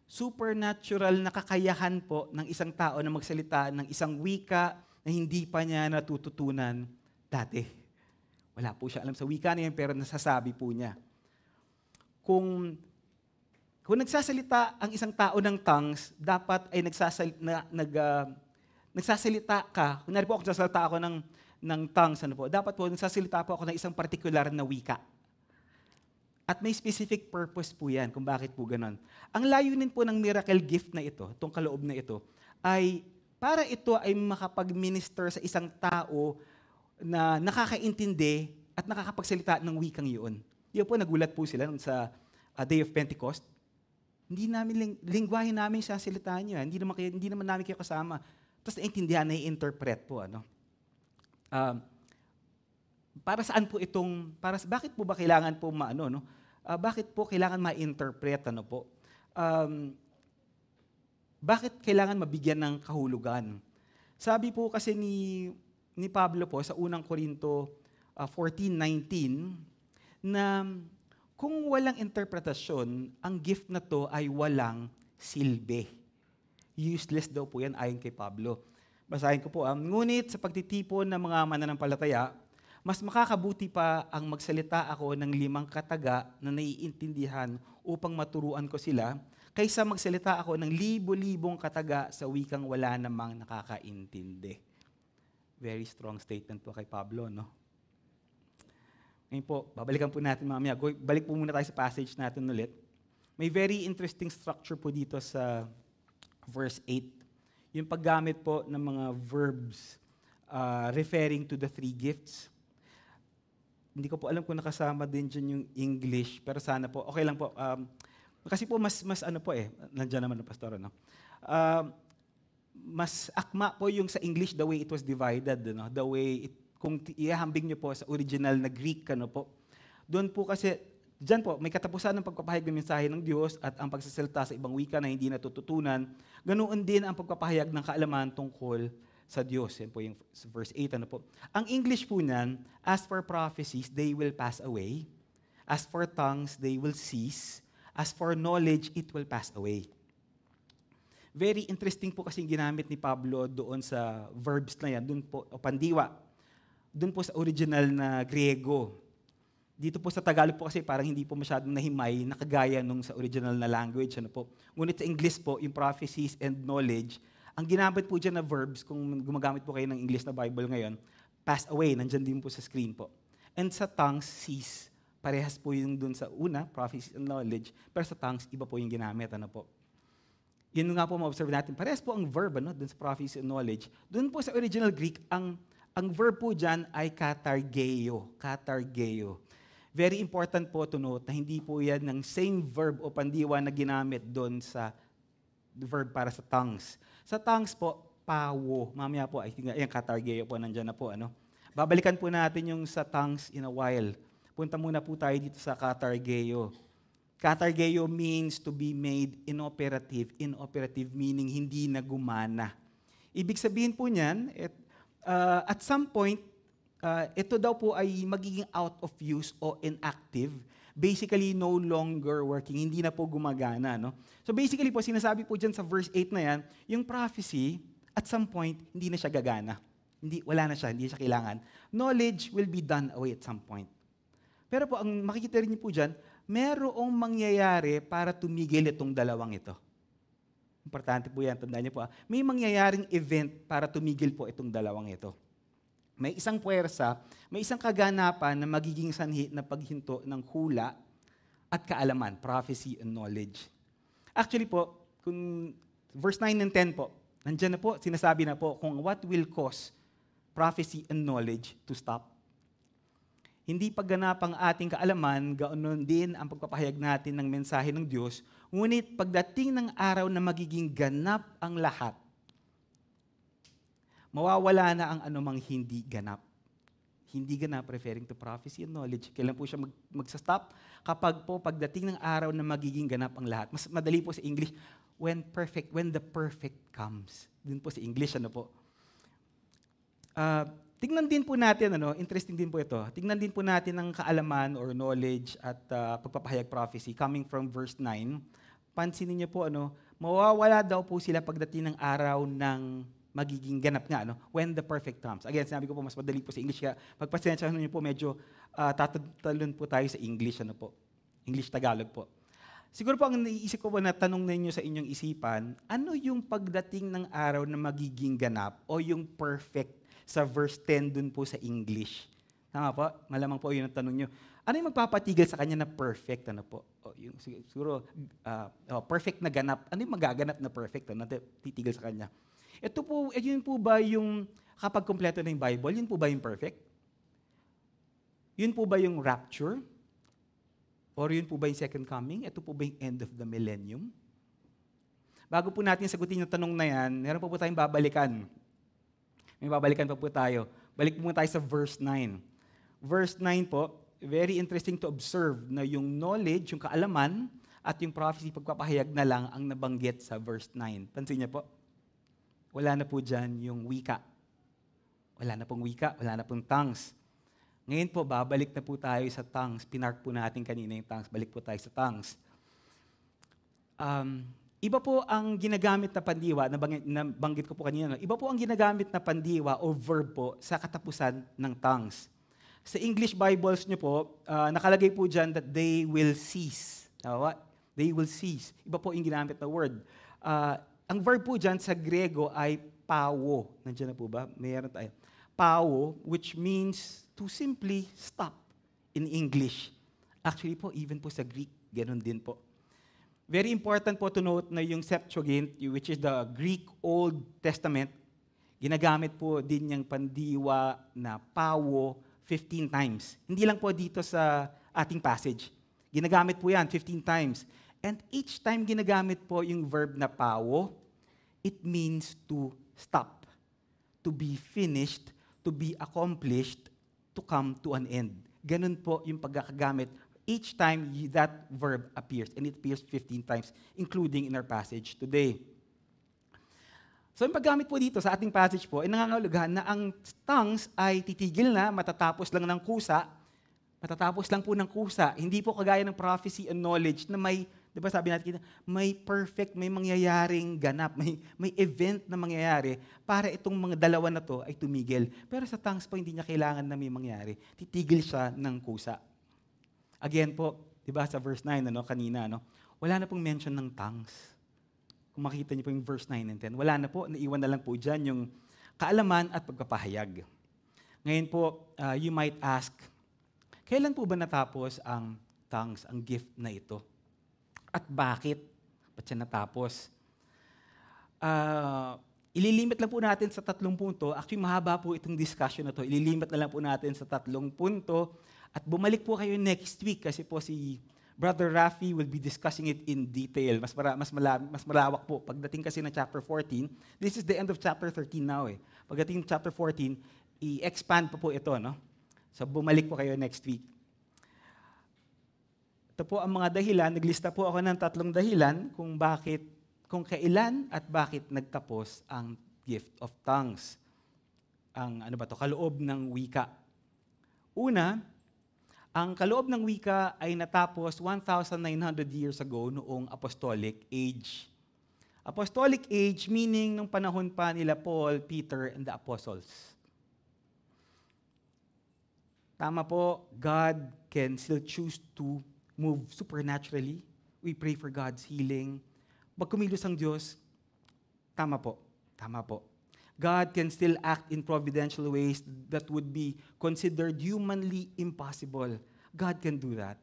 Supernatural na kakayahan po ng isang tao na magsalita ng isang wika na hindi pa niya natututunan dati. Wala po siya alam sa wika na yun, pero nasasabi po niya. Kung nagsasalita ang isang tao ng tongues, dapat ay nagsasalita ka. Kunyari po, kung nagsasalita ako ng tongues, dapat po nagsasalita po ako ng isang particular na wika. At may specific purpose po yan kung bakit po ganon. Ang layunin po ng miracle gift na ito, itong kaloob na ito, ay para ito ay makapag-minister sa isang tao na nakakaintindi at nakakapagsalita ng wikang iyon. Yun po, nagulat po sila sa Day of Pentecost. Hindi namin, lingwahe namin siya salitaan niya. Hindi naman namin kayo kasama. Tapos naintindihan, nai-interpret po. Para saan po bakit po ba kailangan po bakit po kailangan ma-interpret bakit kailangan mabigyan ng kahulugan? Sabi po kasi ni Pablo po sa unang Korinto 14:19 na kung walang interpretasyon, ang gift na to ay walang silbi. Useless daw po yan ayon kay Pablo. Basahin ko po. Ngunit sa pagtitipon ng mga mananampalataya, mas makakabuti pa ang magsalita ako ng 5 kataga na naiintindihan upang maturuan ko sila, kaysa magsalita ako ng libo-libong kataga sa wikang wala namang nakakaintindi. Very strong statement po kay Pablo, no? Ngayon po, babalikan po natin mamaya. Balik po muna tayo sa passage natin ulit. May very interesting structure po dito sa verse 8. Yung paggamit po ng mga verbs referring to the 3 gifts. Hindi ko po alam kung nakasama din dyan yung English, pero sana po, okay lang po. Kasi po mas nandiyan naman ang pastor, no? Mas akma po yung sa English the way it was divided, no? The way, kung ihahambing nyo po sa original na Greek, doon po kasi, dyan po, may katapusan ng pagpapahayag ng mensahe ng Diyos at ang pagsasalita sa ibang wika na hindi natututunan, ganoon din ang pagpapahayag ng kaalaman tungkol sa Diyos. Yan po yung verse 8. Ang English po niyan, as for prophecies, they will pass away. As for tongues, they will cease. As for knowledge, it will pass away. Very interesting po kasi ginamit ni Pablo doon sa verbs na yan, doon po, o pandiwa, doon po sa original na Griego. Dito po sa Tagalog po kasi parang hindi po masyadong nahimay, nakagaya nung sa original na language. Ngunit sa English po, yung prophecies and knowledge, ang ginamit po dyan na verbs, kung gumagamit po kayo ng English na Bible ngayon, pass away, nandyan din po sa screen po. And sa tongues, cease. Parehas po yung dun sa una, prophecy and knowledge, pero sa tongues, iba po yung ginamit. Yun nga po ma-observe natin. Parehas po ang verb dun sa prophecy and knowledge. Dun po sa original Greek, ang verb po dyan ay katargeo. Katargeo. Very important po to note na hindi po yan ng same verb o pandiwa na ginamit dun sa verb para sa tongues. Sa tongues po, pawo. Mamaya po, I think, yung katargeo po, nandyan na po. Babalikan po natin yung sa tongues in a while. Punta muna po tayo dito sa katargeo. Katargeo means to be made inoperative. Inoperative meaning hindi na gumana. Ibig sabihin po niyan, at some point, ito daw po ay magiging out of use o inactive. Basically, no longer working. Hindi na po gumagana. So basically po, sinasabi po dyan sa verse 8 na yan, yung prophecy, at some point, hindi na siya gagana. Wala na siya, hindi siya kailangan. Knowledge will be done away at some point. Pero po, ang makikita rin niyo po dyan, merong mangyayari para tumigil itong dalawang ito. Importante po yan, tandaan niyo po. May mangyayaring event para tumigil po itong dalawang ito. May isang puwersa, may isang kaganapan na magiging sanhi na paghinto ng hula at kaalaman, prophecy and knowledge. Actually po, kung verse 9 and 10 po, nandiyan na po, sinasabi na po kung what will cause prophecy and knowledge to stop. Hindi pagganap ang ating kaalaman, ganoon din ang pagpapahayag natin ng mensahe ng Diyos, ngunit pagdating ng araw na magiging ganap ang lahat, mawawala na ang anumang hindi ganap. Hindi ganap referring to prophecy and knowledge. Kailan po siya magsa-stop? Kapag po pagdating ng araw na magiging ganap ang lahat. Mas madali po sa English, when the perfect comes. Dun po sa English, Tingnan din po natin, interesting din po ito. Tingnan din po natin ang kaalaman or knowledge at pagpapahayag prophecy coming from verse 9. Pansinin niyo po, mawawala daw po sila pagdating ng araw ng magiging ganap nga, when the perfect comes. Again, sinabi ko po, mas madali po sa English, kaya pagpasensyahan niyo po, medyo tatalon po tayo sa English, English-Tagalog po. Siguro po ang naiisip ko po na tanong ninyo sa inyong isipan, ano yung pagdating ng araw na magiging ganap o yung perfect sa verse 10 dun po sa English? Tama po? Malamang po yun ang tanong nyo. Ano yung magpapatigil sa kanya na perfect? Yung, siguro, perfect na ganap. Ano yung magaganap na perfect na titigil sa kanya? Yun po ba yung kapag kompleto na yung Bible, yun po ba yung perfect? Yun po ba yung rapture? Or yun po ba yung second coming? Ito po ba yung end of the millennium? Bago po natin sagutin yung tanong na yan, meron po tayong babalikan. May babalikan pa po tayo. Balik po muna tayo sa verse 9. Verse 9 po, very interesting to observe na yung knowledge, yung kaalaman, at yung prophecy, pagpapahayag na lang ang nabanggit sa verse 9. Pansin niyo po, wala na po dyan yung wika. Wala na pong wika, wala na pong tongues. Ngayon po, babalik na po tayo sa tongues. Pinark po natin kanina yung tongues. Balik po tayo sa tongues. Iba po ang ginagamit na pandiwa, nabanggit ko po kanina, iba po ang ginagamit na pandiwa o verb po sa katapusan ng tongues. Sa English Bibles nyo po, nakalagay po dyan that they will cease. What? They will cease. Iba po yung ginamit na word. Ang verb po dyan sa Grego ay pawo. Nandiyan na po ba? Mayroon tayo. Pawo, which means to simply stop in English. Actually po, even po sa Greek, ganun din po. Very important po to note na yung Septuagint, which is the Greek Old Testament, ginagamit po din yung pandiwa na pawo 15 times. Hindi lang po dito sa ating passage. Ginagamit po yan 15 times. And each time ginagamit po yung verb na pawo, it means to stop, to be finished, to be accomplished, to come to an end. Ganun po yung pagkakagamit each time that verb appears, and it appears 15 times, including in our passage today. So, yung paggamit po dito sa ating passage po, ay nangangahulugan na ang tongues ay titigil na, matatapos lang ng kusa, matatapos lang po ng kusa. Hindi po kagaya ng prophecy and knowledge na may, di ba sabi natin, may perfect, may mangyayaring ganap, may event na mangyayari para itong mga dalawa na to ay tumigil. Pero sa tongues po, hindi niya kailangan na may mangyari. Titigil siya ng kusa. Again po, di ba sa verse 9, kanina, wala na pong mention ng tongues. Kung makita niyo po yung verse 9 and 10, wala na po, naiwan na lang po dyan yung kaalaman at pagpapahayag. Ngayon po, you might ask, kailan po ba natapos ang tongues, ang gift na ito? At bakit? Ba't siya natapos? Ililimit lang po natin sa 3 punto. Actually, mahaba po itong discussion na to. Ililimit na lang po natin sa 3 punto. At bumalik po kayo next week kasi po si Brother Rafi will be discussing it in detail. Mas malawak po. Pagdating kasi ng chapter 14, this is the end of chapter 13 now. Pagdating ng chapter 14, i-expand po ito. So bumalik po kayo next week. Ito po ang mga dahilan. Naglista po ako ng 3 dahilan kung kailan at bakit nagtapos ang gift of tongues. Ang kaloob ng wika. Una, ang kaloob ng wika ay natapos 1,900 years ago noong Apostolic Age. Apostolic Age meaning nung panahon pa nila Paul, Peter, and the Apostles. Tama po, God can still choose to move supernaturally. We pray for God's healing. Pag kumilos ang Diyos, tama po. God can still act in providential ways that would be considered humanly impossible. God can do that.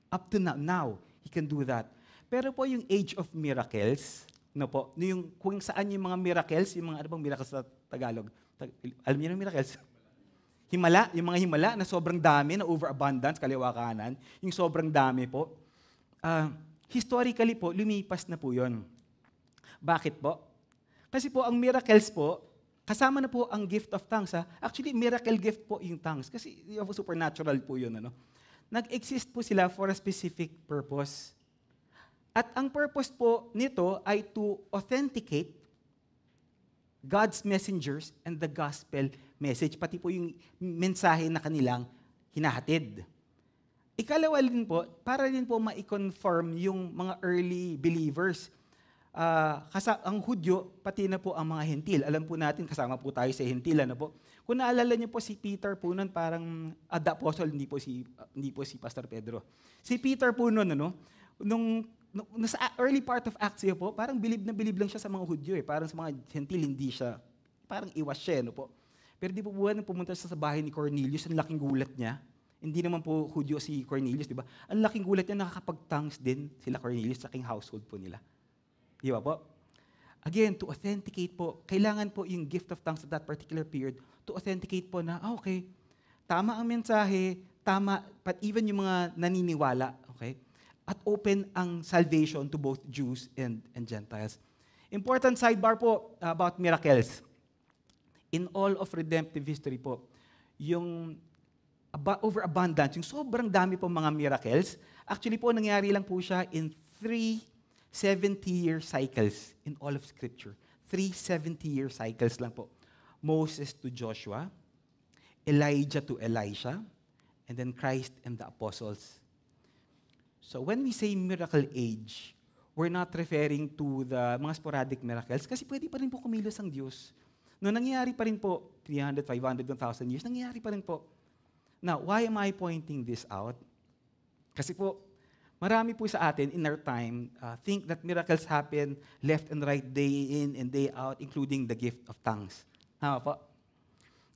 Up to now, He can do that. Pero po yung age of miracles, yung kung saan yung mga miracles, yung mga ano bang miracles sa Tagalog? Alam niyo yung miracles? Himala, yung mga himala na sobrang dami, na overabundance, kaliwa kanan, yung sobrang dami po. Historically po, lumipas na po yun. Bakit po? Kasi po, ang miracles po, kasama na po ang gift of tongues. Actually, miracle gift po yung tongues. Kasi supernatural po yun. Nag-exist po sila for a specific purpose. At ang purpose po nito ay to authenticate God's messengers and the gospel message, pati po yung mensahe na kanilang hinahatid. Ikalawa din po, para din po ma-confirm yung mga early believers. Ang Hudyo, pati na po ang mga Hentil. Alam po natin, kasama po tayo sa Hentil. Ano po? Kung naalala niyo po si Peter po nun, parang the apostle, hindi po si Pastor Pedro. Si Peter po nun, nung nasa early part of Acts yun po, parang bilib na bilib lang siya sa mga Hudyo. Parang sa mga Hentil, hindi siya. Parang iwas siya. Po. Pero di po buwan nung pumunta siya sa bahay ni Cornelius, ang laking gulat niya. Hindi naman po Hudyo si Cornelius, di ba? Ang laking gulat niya, nakakapag-tongues din sila Cornelius sa king household po nila. Di ba po? Again, to authenticate po, kailangan po yung gift of tongues at that particular period to authenticate po na, okay, tama ang mensahe, tama, but even yung mga naniniwala, okay? At open ang salvation to both Jews and Gentiles. Important sidebar po about miracles. In all of redemptive history po, yung overabundance, yung sobrang dami po mga miracles, actually po nangyari lang po siya in 3 70-year cycles in all of Scripture. 3 70-year cycles lang po. Moses to Joshua, Elijah to Elisha, and then Christ and the apostles. So when we say miracle age, we're not referring to the mga sporadic miracles kasi pwede pa rin po kumilos ang Diyos. No, nangyayari pa rin po, 300, 500, 1,000 years, nangyayari pa rin po. Now, why am I pointing this out? Kasi po, marami po sa atin in our time think that miracles happen left and right, day in and day out, including the gift of tongues. Tama po?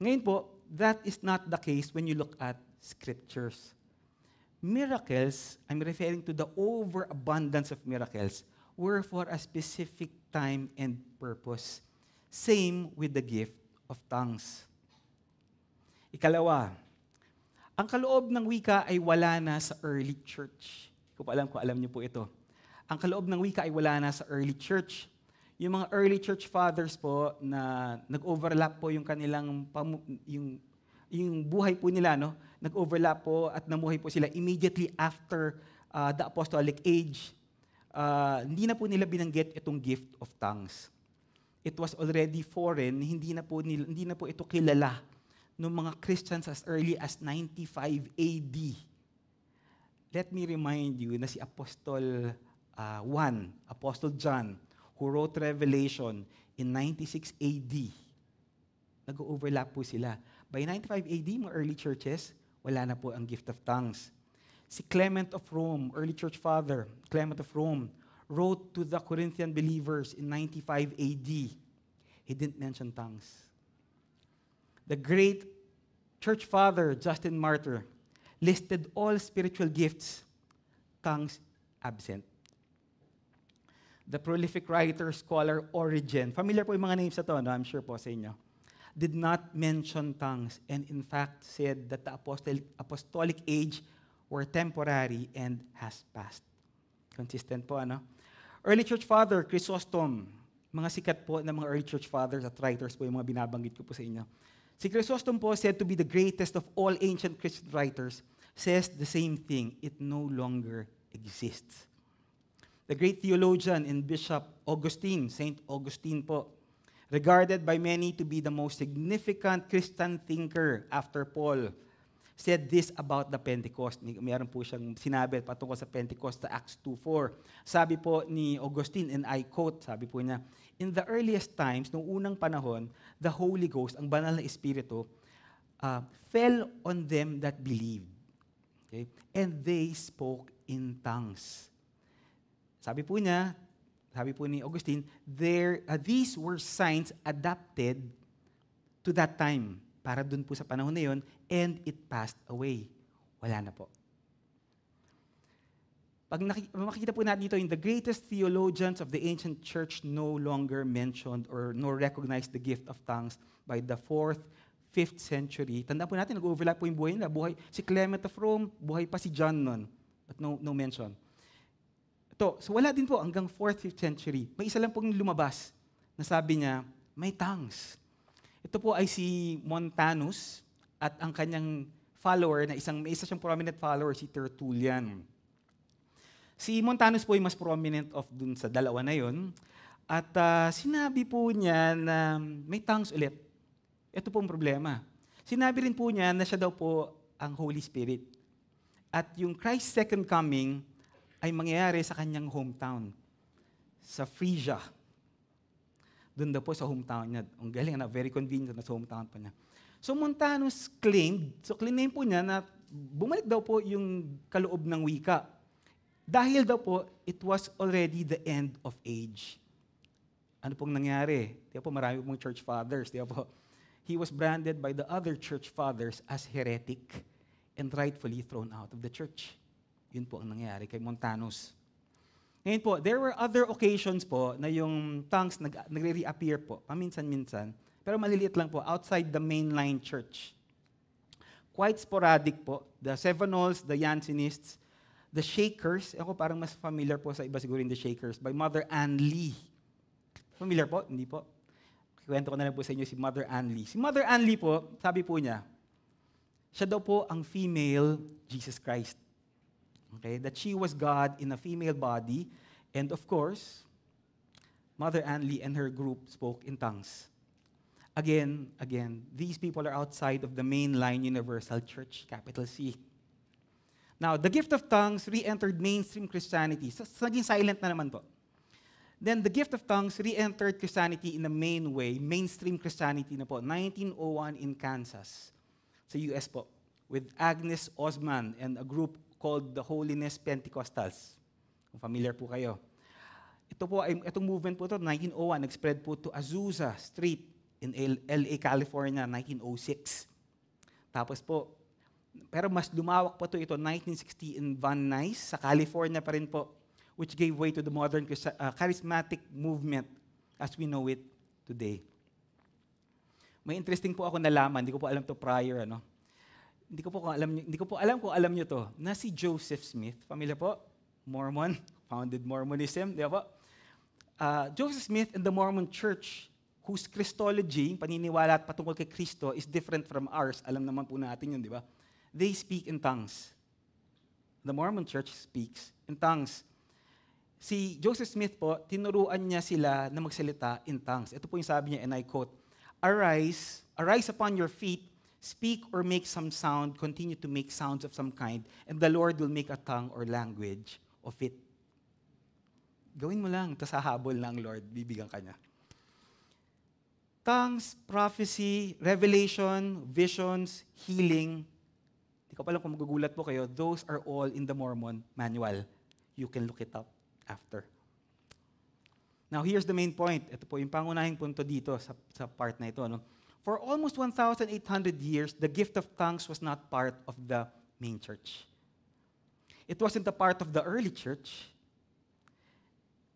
Ngayon po, that is not the case when you look at scriptures. Miracles, I'm referring to the overabundance of miracles, were for a specific time and purpose. Same with the gift of tongues. Ikalawa, ang kaloob ng wika ay wala na sa early church. Hindi ko pa alam kung alam niyo po ito. Ang kaloob ng wika ay wala na sa early church. Yung mga early church fathers po na nag-overlap po yung kanilang yung buhay po nila, no? Nag-overlap po at namuhay po sila immediately after the apostolic age. Hindi na po nila binanggit itong gift of tongues. It was already foreign, hindi na po ito kilala ng mga Christians as early as 95 AD. Let me remind you na si Apostle John, who wrote Revelation in 96 AD. Nag-overlap po sila. By 95 AD, mga early churches, wala na po ang gift of tongues. Si Clement of Rome, early church father, Clement of Rome, wrote to the Corinthian believers in 95 AD. He didn't mention tongues. The great church father, Justin Martyr, listed all spiritual gifts, tongues absent. The prolific writer, scholar Origen, familiar po yung mga names na to, no? I'm sure po sa inyo, did not mention tongues and in fact said that the apostolic age were temporary and has passed. Consistent po, ano? Early church father, Chrysostom, mga sikat po na mga early church fathers at writers po yung mga binabanggit ko po sa inyo. Si Chrysostom po, said to be the greatest of all ancient Christian writers, says the same thing, it no longer exists. The great theologian and Bishop Augustine, Saint Augustine po, regarded by many to be the most significant Christian thinker after Paul, said this about the Pentecost. Mayroon po siyang sinabi patungkol sa Pentecost sa Acts 2:4. Sabi po ni Augustine, and I quote, sabi po niya, in the earliest times, noong unang panahon, the Holy Ghost, ang banal na Espiritu, fell on them that believed. Okay? And they spoke in tongues. Sabi po niya, sabi po ni Augustine, these were signs adapted to that time, para dun po sa panahon na yun, and it passed away. Wala na po. Pag makikita po natin dito, in the greatest theologians of the ancient church no longer mentioned or nor recognized the gift of tongues by the 4th, 5th century. Tandaan po natin, nag-overlap po yung buhay nila. Si Clement of Rome, buhay pa si John nun, but no mention. So wala din po hanggang 4th, 5th century. May isa lang pong lumabas na sabi niya, may tongues. Ito po ay si Montanus at ang kanyang follower, may isa siyang prominent follower, si Tertullian. Si Montanus po ay mas prominent of dun sa dalawa na yon. At sinabi po niya na may tongues ulit. Ito po ang problema. Sinabi rin po niya na siya daw po ang Holy Spirit. At yung Christ's second coming ay mangyayari sa kanyang hometown, sa Phrygia. Doon daw po sa hometown niya. Ang galing na, very convenient na sa hometown pa niya. So Montanus claimed po niya na bumalik daw po yung kaloob ng wika. Dahil daw po, it was already the end of age. Ano pong nangyari? Di ba po, marami pong church fathers. Di ba po? He was branded by the other church fathers as heretic and rightfully thrown out of the church. Yun po ang nangyari kay Montanus. Ngayon po, there were other occasions po na yung tongues nagre-reappear po, paminsan-minsan, pero maliliit lang po, outside the mainline church. Quite sporadic po. The Sevenols, the Jansenists, the Shakers, ako parang mas familiar po sa iba siguro the Shakers, by Mother Ann Lee. Familiar po? Hindi po. Kwento ko na lang po sa inyo si Mother Ann Lee. Si Mother Ann Lee po, sabi po niya, siya daw po ang female Jesus Christ. Okay? That she was God in a female body. And of course, Mother Ann Lee and her group spoke in tongues. Again, these people are outside of the mainline universal church, capital C. Now, the gift of tongues re-entered mainstream Christianity. So, naging silent na naman po. Then the gift of tongues re-entered Christianity in a main way, mainstream Christianity na po, 1901 in Kansas, sa US po, with Agnes Osman and a group called the Holiness Pentecostals. Kung familiar po kayo. Itong movement po ito, 1901, nag-spread po to Azusa Street in LA, California, 1906. Tapos po, pero mas lumawak pa ito, 1960 in Van Nuys, sa California pa rin po, which gave way to the modern charismatic movement as we know it today. May interesting po ako nalaman, hindi ko po alam to prior, Hindi ko po alam kung alam niyo to, na si Joseph Smith, familiar po? Mormon, founded Mormonism, di ba po? Joseph Smith and the Mormon Church, whose Christology, paniniwala at patungkol kay Kristo, is different from ours. Alam naman po natin yun, di ba? They speak in tongues. The Mormon Church speaks in tongues. Si Joseph Smith po, tinuruan niya sila na magsalita in tongues. Ito po yung sabi niya, and I quote, arise upon your feet, speak or make some sound, continue to make sounds of some kind, and the Lord will make a tongue or language of it. Gawin mo lang, tas hahabol ng Lord, bibigyan ka niya. Tongues, prophecy, revelation, visions, healing. Hindi ko pa alam kung magugulat po kayo, those are all in the Mormon manual. You can look it up after. Now, here's the main point. Ito po yung pangunahing punto dito sa part na ito. For almost 1,800 years, the gift of tongues was not part of the main church. It wasn't a part of the early church,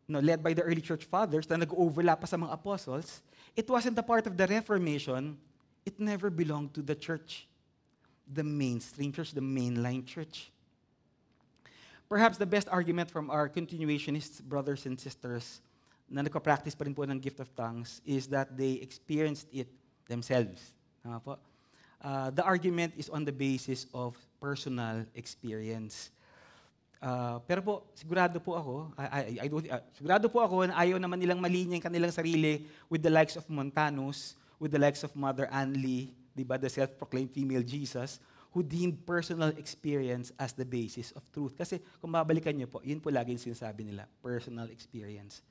led by the early church fathers na nag-overlap pa sa mga apostles. It wasn't a part of the Reformation. It never belonged to the church, the mainstream church, the mainline church. Perhaps the best argument from our continuationists, brothers and sisters, na nagpa-practice pa rin po ng gift of tongues is that they experienced it themselves. Tama po? The argument is on the basis of personal experience. Pero po, sigurado po ako na ayaw naman nilang malinya yung kanilang sarili with the likes of Montanus, with the likes of Mother Ann Lee, di ba, the self-proclaimed female Jesus, who deemed personal experience as the basis of truth. Kasi kung babalikan niyo po, yun po lagi yung sinasabi nila, personal experience.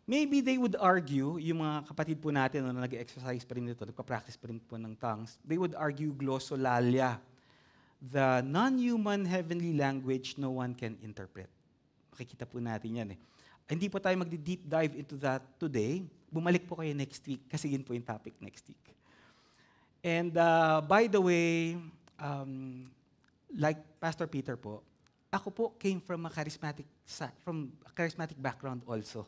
Maybe they would argue, yung mga kapatid po natin na nag-exercise pa rin nito, nagpa-practice pa rin po ng tongues, they would argue glossolalia, the non-human heavenly language no one can interpret. Makikita po natin yan . Hindi po tayo magdi-deep dive into that today. Bumalik po kayo next week kasi yun po yung topic next week. And by the way, like Pastor Peter po, ako po came from a charismatic background also.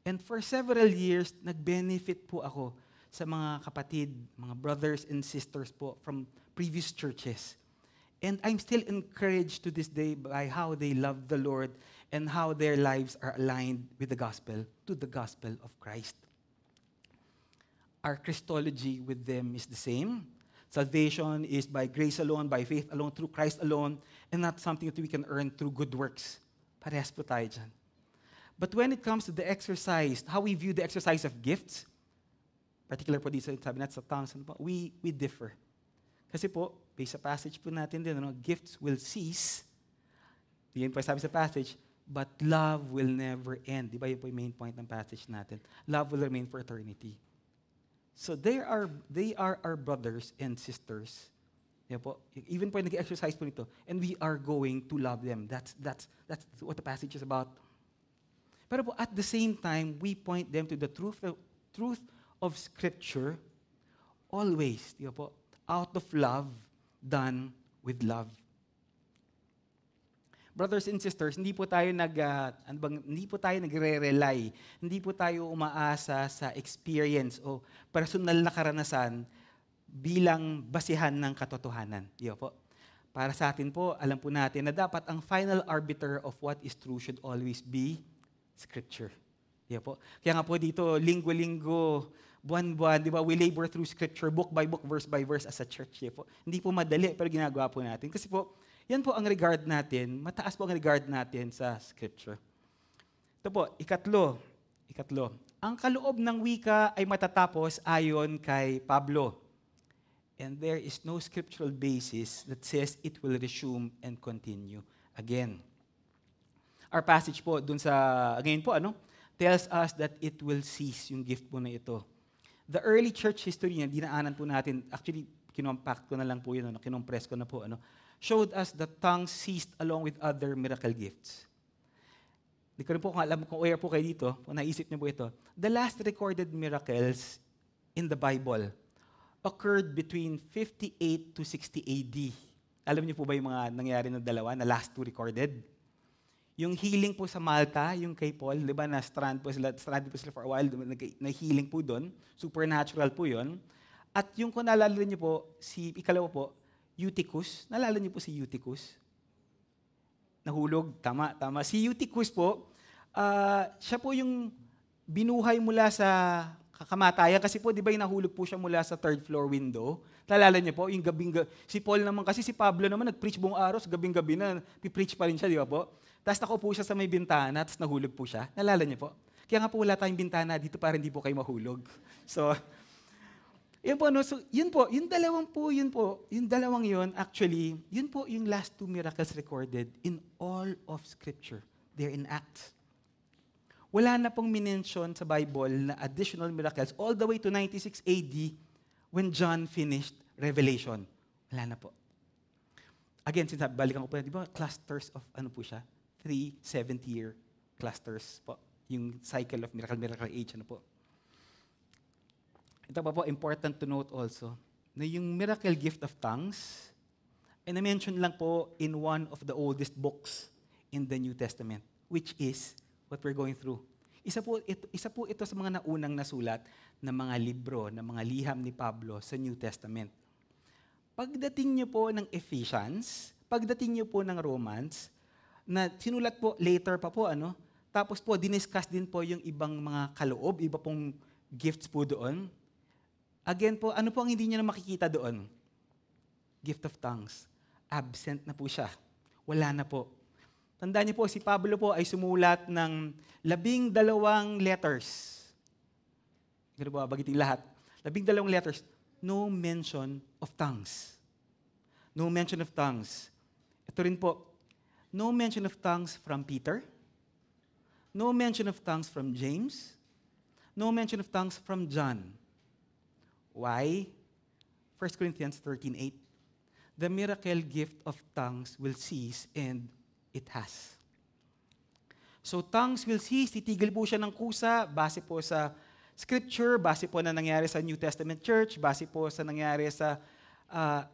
And for several years, nag-benefit po ako sa mga kapatid, mga brothers and sisters po from previous churches. And I'm still encouraged to this day by how they love the Lord and how their lives are aligned with the gospel, to the gospel of Christ. Our Christology with them is the same. Salvation is by grace alone, by faith alone, through Christ alone, and not something that we can earn through good works. Parehas po tayo dyan. But when it comes to the exercise, how we view the exercise of gifts, particular po dito, sabi natin sa tongues, ano po, we differ. Kasi po, based sa passage po natin din, gifts will cease. Yan po sabi sa passage, but love will never end. Di ba yun po yung main point ng passage natin? Love will remain for eternity. So they are our brothers and sisters. Yan po. Even po nag-exercise po nito. And we are going to love them. That's what the passage is about. Pero po, at the same time, we point them to the truth of Scripture always. Di ba po? Out of love, done with love. Brothers and sisters, hindi po tayo nagre-rely, hindi po tayo umaasa sa experience o personal na karanasan bilang basihan ng katotohanan. Di ba po? Para sa atin po, alam po natin na dapat ang final arbiter of what is true should always be Scripture. Di ba po? Kaya nga po dito, linggo-linggo, buwan-buwan, di ba, we labor through Scripture, book by book, verse by verse as a church. Di ba po? Hindi po madali, pero ginagawa po natin. Kasi po, yan po ang regard natin, mataas po ang regard natin sa Scripture. Ito po, ikatlo. Ang kaloob ng wika ay matatapos ayon kay Pablo. And there is no scriptural basis that says it will resume and continue again. Our passage po, dun sa, again po, tells us that it will cease, yung gift po na ito. The early church history na dinaanan po natin, actually, kinumpact ko na lang po yun, kinumpress ko na po, showed us that tongues ceased along with other miracle gifts. Hindi ko rin po kung alam, kung aware po kayo dito, kung naisip niyo po ito, the last recorded miracles in the Bible occurred between 58 to 60 AD. Alam niyo po ba yung mga nangyari ng dalawa, na last two recorded? Yung healing po sa Malta, yung kay Paul, di ba, stranded po sila for a while, na-healing po doon, supernatural po yun. At yung kung naalala niyo po, ikalawa po, Eutychus, naalala niyo po si Eutychus? Nahulog, tama. Si Eutychus po, siya po yung binuhay mula sa kamatayan, kasi po, di ba, nahulog po siya mula sa third floor window. Naalala niyo po, yung si Paul naman, kasi si Pablo naman, nag-preach buong araw, gabing-gabi na, pipreach pa rin siya, di ba po? Tapos nakaupo siya sa may bintana, tapos nahulog po siya. Nalala niyo po? Kaya nga po wala tayong bintana dito para hindi po kayo mahulog. So, yun po, yung dalawang yun, actually, yun po yung last two miracles recorded in all of Scripture. They're in Acts. Wala na pong minention sa Bible na additional miracles all the way to 96 AD when John finished Revelation. Wala na po. Again, balikan ko po, di ba, clusters of, po siya? 3 70-year clusters po. Yung cycle of miracle age, po. Ito pa po, important to note also, na yung miracle gift of tongues, ay na-mention lang po in one of the oldest books in the New Testament, which is what we're going through. Isa po ito sa mga naunang nasulat na mga libro, na mga liham ni Pablo sa New Testament. Pagdating niyo po ng Ephesians, pagdating niyo po ng Romans, na sinulat po later pa po, tapos po, diniscuss din po yung ibang mga kaloob, iba pong gifts po doon. Again po, ano po ang hindi niyo na makikita doon? Gift of tongues. Absent na po siya. Wala na po. Tandaan niyo po, si Pablo po ay sumulat ng 12 letters. Ganun po, bagiting lahat. 12 letters. No mention of tongues. No mention of tongues. Ito rin po, no mention of tongues from Peter. No mention of tongues from James. No mention of tongues from John. Why? 1 Corinthians 13:8. The miracle gift of tongues will cease, and it has. So tongues will cease, titigil po siya ng kusa, base po sa Scripture, base po na nangyari sa New Testament Church, base po sa nangyari sa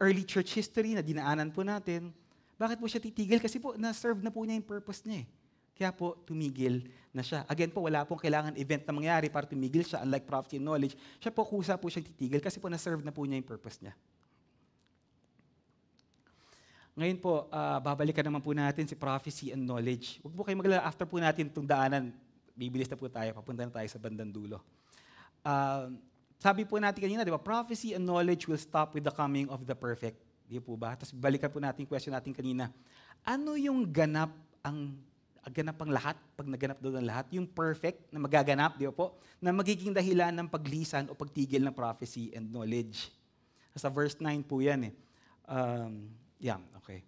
early church history na dinaanan po natin. Bakit po siya titigil? Kasi po, na-serve na po niya yung purpose niya. Kaya po, tumigil na siya. Again po, wala pong kailangan event na mangyari para tumigil siya, unlike prophecy and knowledge. Siya po, kusa po siyang titigil kasi po, na-serve na po niya yung purpose niya. Ngayon po, babalikan naman po natin si prophecy and knowledge. Huwag po kayo maglala, after po natin itong daanan, bibilis na po tayo, papunta na tayo sa bandang dulo. Sabi po natin kanina, di ba, prophecy and knowledge will stop with the coming of the perfect. Di po ba? Tapos balikan po natin yung question natin kanina. Ano yung ganap ganap ang lahat, pag naganap daw ng lahat, yung perfect na magaganap, di ba po, na magiging dahilan ng paglisan o pagtigil ng prophecy and knowledge. Sa verse 9 po yan eh. Okay.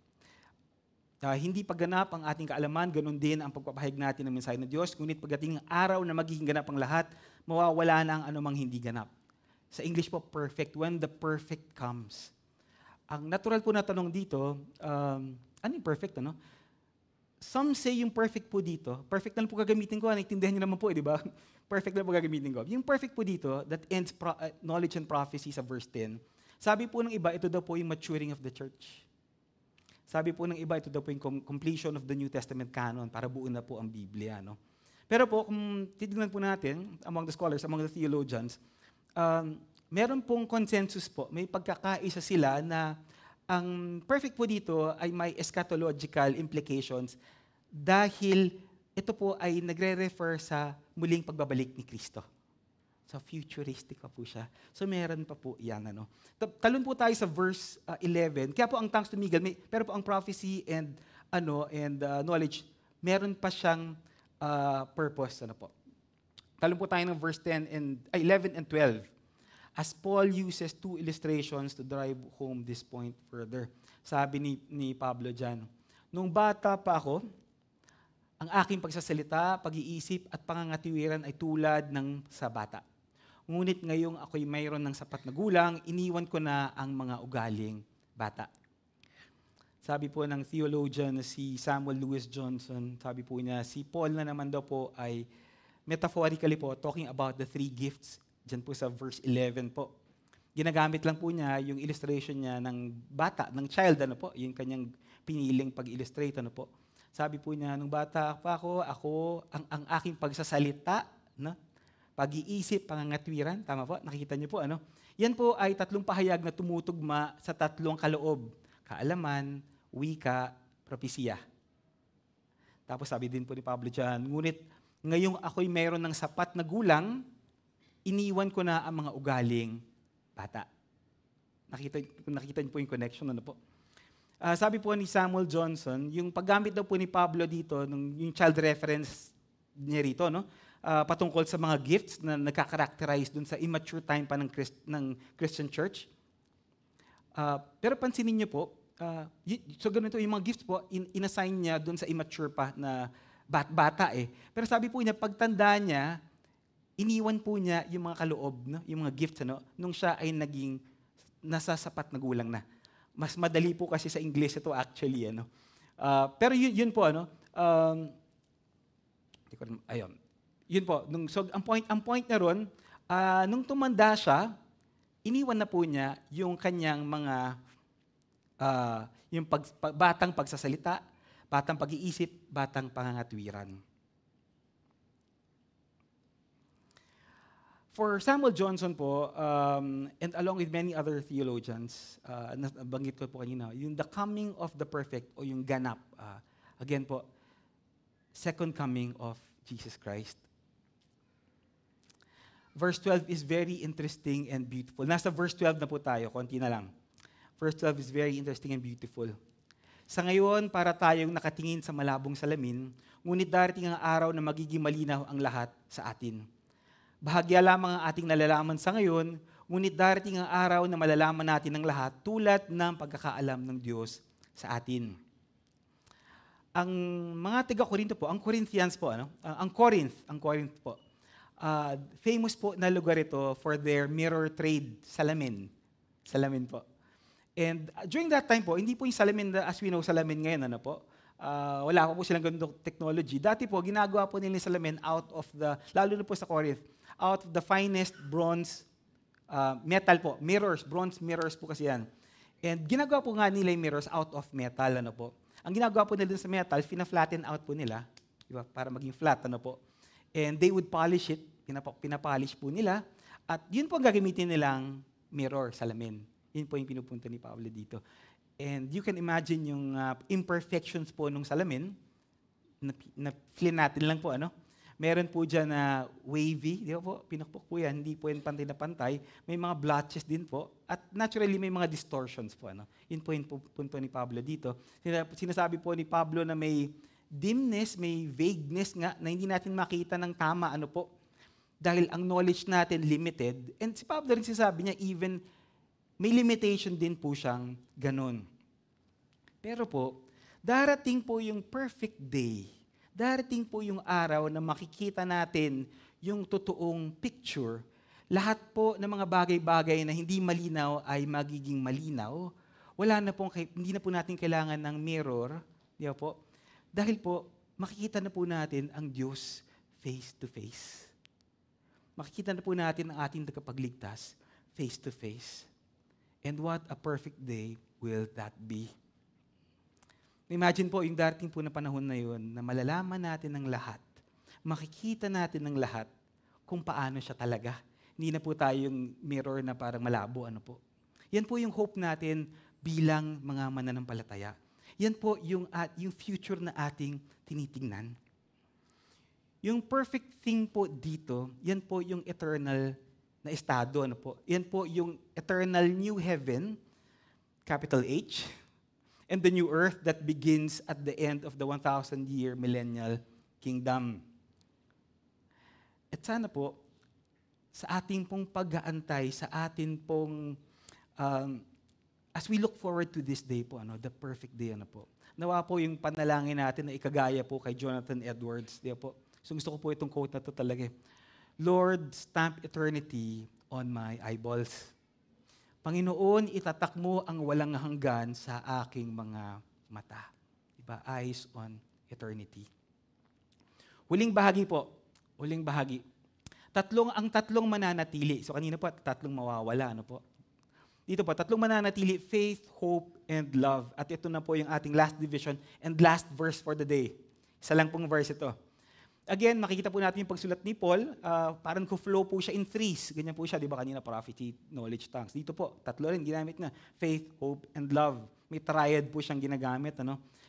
Hindi pagganap ang ating kaalaman, ganun din ang pagpapahayag natin ng mensahe ng Diyos, ngunit pagdating ng araw na magiging ganap ang lahat, mawawala na ang anumang hindi ganap. Sa English po, perfect, when the perfect comes. Ang natural po na tanong dito, ano yung perfect, ano? Some say yung perfect po dito, perfect na lang po gagamitin ko, naintindihan niyo naman po, di ba? Perfect na lang po gagamitin ko. Yung perfect po dito, that ends knowledge and prophecy sa verse 10, sabi po ng iba, ito daw po yung maturing of the church. Sabi po ng iba, ito daw po yung completion of the New Testament canon para buo na po ang Biblia. No? Pero po, kung titignan po natin, among the scholars, among the theologians, meron pong consensus po, may pagkakaisa sila na ang perfect po dito ay may eschatological implications dahil ito po ay nagre-refer sa muling pagbabalik ni Kristo. So futuristic pa po siya. So meron pa po yan. Ano. Talon po tayo sa verse 11. Kaya po ang thanks to Miguel, pero po ang prophecy and knowledge, meron pa siyang purpose. Ano po. Talon po tayo ng verse 11 and 12. As Paul uses two illustrations to drive home this point further. Sabi ni Pablo dyan, nung bata pa ako, ang aking pagsasalita, pag-iisip at pangangatiwiran ay tulad ng sa bata. Ngunit ngayong ako'y mayroon ng sapat na gulang, iniwan ko na ang mga ugaling bata. Sabi po ng theologian si Samuel Lewis Johnson, sabi po niya, si Paul na naman daw po ay metaphorically po talking about the three gifts. Diyan po sa verse 11 po. Ginagamit lang po niya yung illustration niya ng bata, ng child, ano po, yung kanyang piniling pag-illustrate, ano po. Sabi po niya, nung bata pa ako, ang aking pagsasalita, no? Pag-iisip, pangangatwiran, tama po, nakikita niyo po, ano? Yan po ay tatlong pahayag na tumutugma sa tatlong kaloob. Kaalaman, wika, propesya. Tapos sabi din po ni Pablo dyan, ngunit ngayong ako'y mayroon ng sapat na gulang, iniwan ko na ang mga ugaling bata. Nakita niyo po yung connection, ano po? Sabi po ni Samuel Johnson, yung paggamit daw po ni Pablo dito, yung child reference niya rito, no? Patungkol sa mga gifts na nagkakarakterize dun sa immature time pa ng Christian church. Pero pansinin niyo po, so ganito yung mga gifts po, inassign niya dun sa immature pa na bata eh. Pero sabi po niya, pagtanda niya, iniwan po niya yung mga kaloob, no? Yung mga gifts, ano? Nung siya ay naging nasa sapat na gulang na. Mas madali po kasi sa English ito actually. Ano? Pero yun po, ano? Ayun. Yun po. So ang point na ron, nung tumanda siya, iniwan na po niya yung kanyang mga, yung batang pagsasalita, batang pag-iisip, batang pangangatwiran. For Samuel Johnson po, and along with many other theologians, nabanggit ko po kanina, yung the coming of the perfect o yung ganap, again po, second coming of Jesus Christ. Verse 12 is very interesting and beautiful. Nasa verse 12 na po tayo, konti na lang. Verse 12 is very interesting and beautiful. Sa ngayon, para tayong nakatingin sa malabong salamin, ngunit darating ang araw na magiging malinaw ang lahat sa atin. Bahagya lamang ang ating nalalaman sa ngayon, ngunit darating ang araw na malalaman natin ang lahat tulad ng pagkakaalam ng Diyos sa atin. Ang mga taga-Corinto po, ang Corinthians po, ano? Ang Corinth po, famous po na lugar ito for their mirror trade, salamin. Salamin po. And during that time po, hindi po yung salamin as we know salamin ngayon, ano po? Wala pa po silang ganitong technology. Dati po, ginagawa po nila yung salamin out of lalo na po sa Corinth, out of the finest bronze metal po, mirrors, bronze mirrors po kasi yan. And ginagawa po nga nila yung mirrors out of metal, ano po. Ang ginagawa po nila sa metal, fina-flatten out po nila, di ba, para maging flat, ano po. And they would polish it, pinapolish po nila, at yun po ang gagamitin nilang mirror, salamin. Yun po yung pinupunta ni Pablo dito. And you can imagine yung imperfections po nung salamin, na flin natin lang po, ano. Meron po dyan na wavy, di ba po, pinakpok po yan, hindi po yan pantay na pantay. May mga blotches din po. At naturally, may mga distortions po. Ano? Yun po yung punto ni Pablo dito. Sinasabi po ni Pablo na may dimness, may vagueness nga na hindi natin makita ng tama, ano po. Dahil ang knowledge natin limited. And si Pablo rin sinasabi niya, even may limitation din po siyang ganun. Pero po, darating po yung perfect day. Darating po yung araw na makikita natin yung totoong picture. Lahat po ng mga bagay-bagay na hindi malinaw ay magiging malinaw. Hindi na po natin kailangan ng mirror. Di ba po? Dahil po, makikita na po natin ang Diyos face to face. Makikita na po natin ang ating tagapagligtas face to face. And what a perfect day will that be? Imagine po yung darating po na panahon na yun na malalaman natin ng lahat, makikita natin ng lahat kung paano siya talaga. Hindi na po tayong mirror na parang malabo. Ano po. Yan po yung hope natin bilang mga mananampalataya. Yan po yung future na ating tinitingnan. Yung perfect thing po dito, yan po yung eternal na estado. Ano po. Yan po yung eternal new heaven, capital H, and the new earth that begins at the end of the 1,000-year millennial kingdom. At sana po, sa ating pong pag-aantay, sa ating pong, as we look forward to this day po, the perfect day, nawa po yung panalangin natin na ikagaya po kay Jonathan Edwards. Di po? So gusto ko po itong quote na to talaga. Lord, stamp eternity on my eyeballs. Panginoon, itatak mo ang walang hanggan sa aking mga mata. Diba? Eyes on eternity. Huling bahagi po. Huling bahagi. Ang tatlong mananatili. So kanina po, tatlong mawawala. Ano po? Dito po, tatlong mananatili, faith, hope, and love. At ito na po yung ating last division and last verse for the day. Isa lang pong verse ito. Again, makikita po natin yung pagsulat ni Paul, parang flow po siya in threes. Ganyan po siya, di ba kanina, prophecy, knowledge, tongues. Dito po, tatlo rin, ginamit niya, faith, hope, and love. May triad po siyang ginagamit.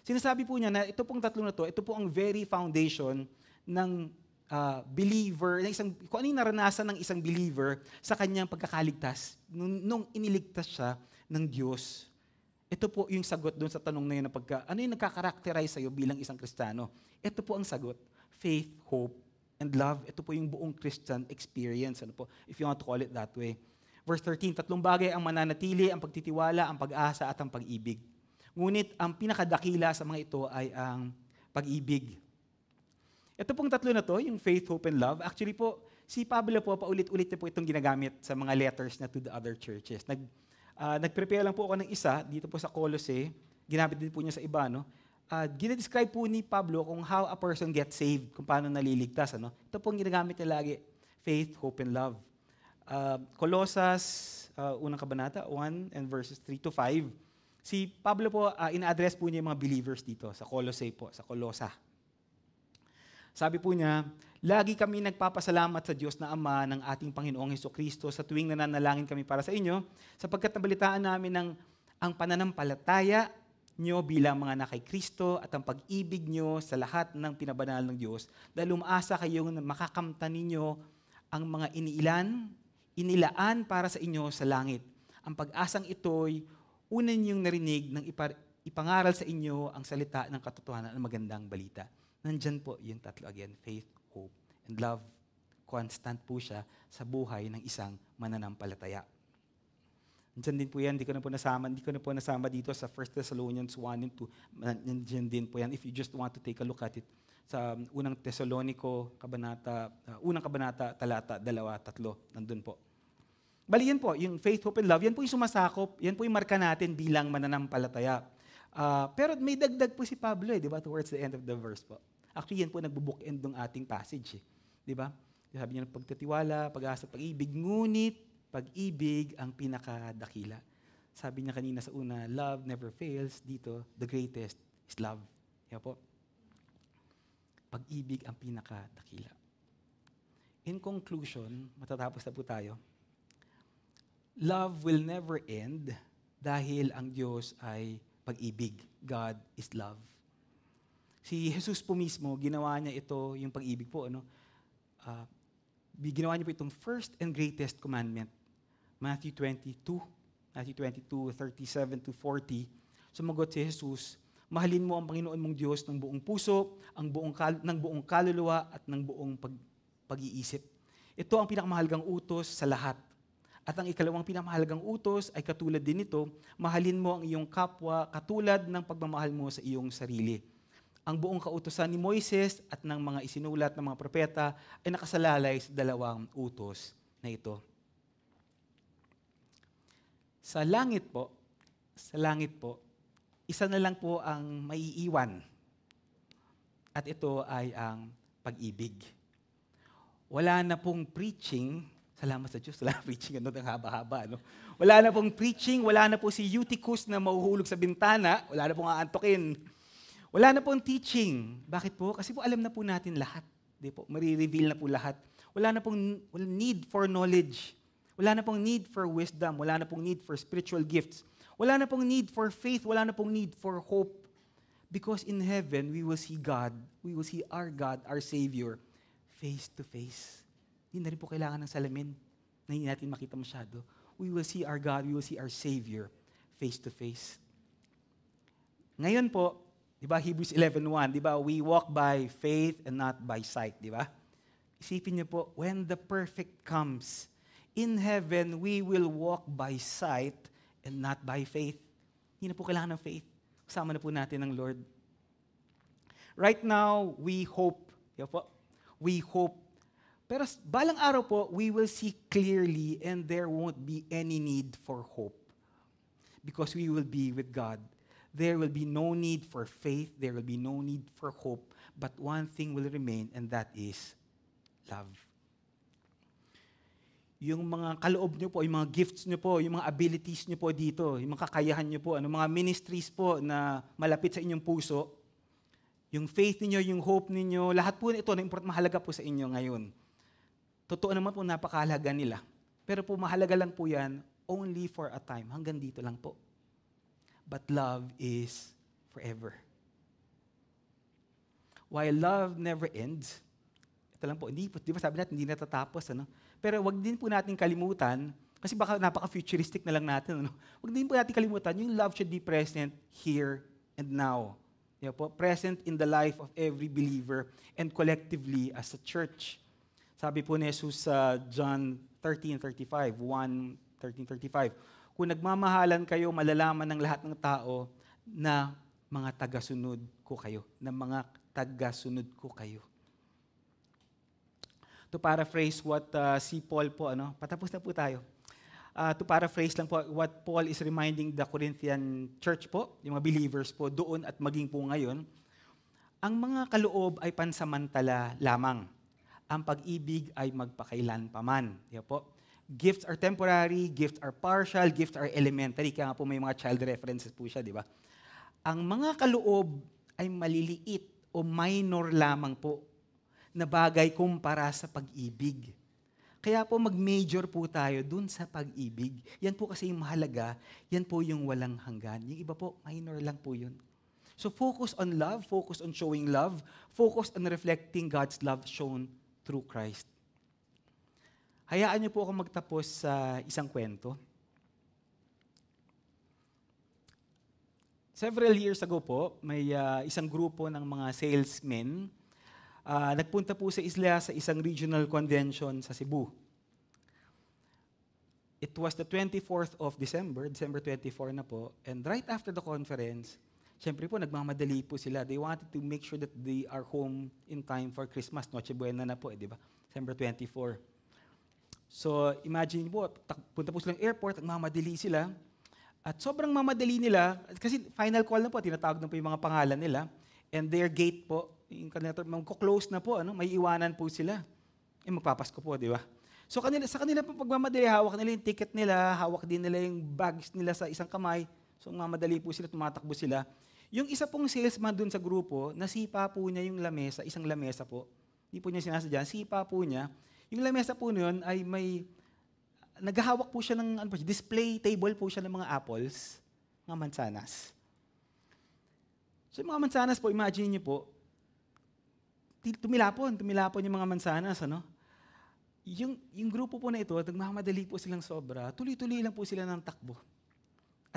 Sinasabi po niya na ito pong tatlo na to, ito po ang very foundation ng believer, kung ano yung naranasan ng isang believer sa kanyang pagkakaligtas, nung iniligtas siya ng Diyos. Ito po yung sagot doon sa tanong na yun, ano yung nagkakarakterize sa'yo bilang isang Kristiyano? Ito po ang sagot. Faith, hope, and love. Ito po yung buong Christian experience. If you want to call it that way. Verse 13, tatlong bagay ang mananatili, ang pagtitiwala, ang pag-asa, at ang pag-ibig. Ngunit ang pinakadakila sa mga ito ay ang pag-ibig. Ito pong tatlo na to, yung faith, hope, and love. Actually po, si Pablo po, paulit-ulit na po itong ginagamit sa mga letters na to the other churches. Nag-prepare lang po ako ng isa, dito po sa Colossae. Ginamit din po niya sa iba, ginadescribe po ni Pablo kung how a person gets saved, kung paano naliligtas. Ito pong ginagamit niya lagi, faith, hope, and love. Colossus, unang kabanata, 1 and verses 3 to 5. Si Pablo po, ina-address po niya yung mga believers dito, sa Colossae po, sa Colossa. Sabi po niya, lagi kami nagpapasalamat sa Diyos na Ama ng ating Panginoong Hesukristo sa tuwing nananalangin kami para sa inyo, sapagkat nabalitaan namin ang pananampalataya nyo bilang mga anak kay Kristo at ang pag-ibig nyo sa lahat ng pinabanal ng Diyos dahil umaasa kayong makakamtan ninyo ang mga inilaan para sa inyo sa langit. Ang pag-asang ito'y unan niyong narinig ng ipangaral sa inyo ang salita ng katotohanan ng magandang balita. Nandyan po yung tatlo again, faith, hope, and love. Constant po siya sa buhay ng isang mananampalataya. Nandiyan din po yan, hindi ko na po nasama dito sa 1 Thessalonians 1 and 2. Nandiyan din po yan if you just want to take a look at it. Sa unang Tesalonico, unang kabanata, talata, 2, 3, nandun po. Bali yan po, yung faith, hope, and love, yan po yung sumasakop, yan po yung marka natin bilang mananampalataya. Pero may dagdag po si Pablo, di ba, towards the end of the verse po. Actually, yan po nagbo-bookend ng ating passage, di ba? Sabi niya ng pagtitiwala, pag-asa, pag-ibig, ngunit pag-ibig ang pinakadakila. Sabi niya kanina sa una, love never fails. Dito, the greatest is love. Yan po. Pag-ibig ang pinakadakila. In conclusion, matatapos na po tayo. Love will never end dahil ang Diyos ay pag-ibig. God is love. Si Jesus po mismo, ginawa niya ito, yung pag-ibig po, ginawa niya po itong first and greatest commandment. Matthew 22, 37 to 40, sumagot si Jesus, Mahalin mo ang Panginoon mong Diyos ng buong puso, ng buong kaluluwa at ng buong pag-iisip. Ito ang pinakamahalagang utos sa lahat. At ang ikalawang pinakamahalagang utos ay katulad din nito, mahalin mo ang iyong kapwa katulad ng pagmamahal mo sa iyong sarili. Ang buong kautusan ni Moises at ng mga isinulat ng mga propeta ay nakasalalay sa dalawang utos na ito. Sa langit po, isa na lang po ang maiiwan. At ito ay ang pag-ibig. Wala na pong preaching. Salamat sa Diyos, wala na preaching, ang haba-haba. Wala na pong preaching, wala na po si Eutychus na mahuhulog sa bintana, wala na pong aantokin. Wala na pong teaching. Bakit po? Kasi po alam na po natin lahat. Di po? Marireveal na po lahat. Wala need for knowledge. Wala na pong need for wisdom. Wala na pong need for spiritual gifts. Wala na pong need for faith. Wala na pong need for hope. Because in heaven, we will see God. We will see our God, our Savior, face to face. Hindi na rin po kailangan ng salamin na hindi natin makita masyado. We will see our God, we will see our Savior face to face. Ngayon po, di ba, Hebrews 11:1, di ba, we walk by faith and not by sight, di ba? Isipin niyo po, when the perfect comes, in heaven, we will walk by sight and not by faith. Hindi na po kailangan ng faith. Kasama na po natin ng Lord. Right now, we hope. Di ba po? We hope. Pero balang araw po, we will see clearly and there won't be any need for hope. Because we will be with God. There will be no need for faith. There will be no need for hope. But one thing will remain, and that is love. Yung mga kaloob nyo po, yung mga gifts nyo po, yung mga abilities nyo po dito, yung mga kakayahan nyo po, mga ministries po na malapit sa inyong puso, yung faith ninyo, yung hope ninyo, lahat po ito na mahalaga po sa inyo ngayon. Totoo naman po, napakahalaga nila. Pero po, mahalaga lang po yan only for a time. Hanggang dito lang po. But love is forever. While love never ends, ito lang po, di ba sabi natin, hindi natatapos, Pero wag din po natin kalimutan, kasi baka napaka-futuristic na lang natin, Wag din po natin kalimutan, yung love should be present here and now. Po, present in the life of every believer and collectively as a church. Sabi po ni Jesus sa John 13:35, 1:13-35, kung nagmamahalan kayo, malalaman ng lahat ng tao na mga tagasunod ko kayo. To paraphrase what si Paul po, patapos na po tayo. To paraphrase lang po what Paul is reminding the Corinthian church po, yung mga believers po doon at maging po ngayon, ang mga kaloob ay pansamantala lamang. Ang pag-ibig ay magpakailan paman. Po. Gifts are temporary, gifts are partial, gifts are elementary. Kaya nga po may mga child references po siya, di ba? Ang mga kaloob ay maliliit o minor lamang po na bagay kumpara sa pag-ibig. Kaya po mag-major po tayo dun sa pag-ibig. Yan po kasi yung mahalaga, yan po yung walang hanggan. Yung iba po, minor lang po yun. So focus on love, focus on showing love, focus on reflecting God's love shown through Christ. Hayaan niyo po ako magtapos sa isang kwento. Several years ago po, may isang grupo ng mga salesmen nagpunta po sa isla sa isang regional convention sa Cebu. It was the 24th of December 24 na po, and right after the conference, siyempre po nagmamadali po sila. They wanted to make sure that they are home in time for Christmas. Noche Buena na po, di ba? December 24. So imagine po, punta po silang airport, nagmamadali sila. At sobrang mamadali nila, kasi final call na po, tinatawag na po yung mga pangalan nila. And their gate po, yung kanila, magko-close na po, may iwanan po sila. Magpapasko po, di ba? So sa kanila po pagmamadali, hawak nila yung ticket nila, hawak din nila yung bags nila sa isang kamay. So mamadali po sila, tumatakbo sila. Yung isa pong salesman dun sa grupo, nasipa po niya yung lamesa, isang lamesa po. Hindi po niya sinasadya, sipa po niya. Yung lamesa po niyon ay may, naghahawak po siya ng display table po siya ng mga apples, mga mansanas. So yung mga mansanas po, imagine niyo po, tumilapon yung mga mansanas, Yung grupo po na ito, nagmamadali po silang sobra, tuloy-tuloy lang po sila ng takbo.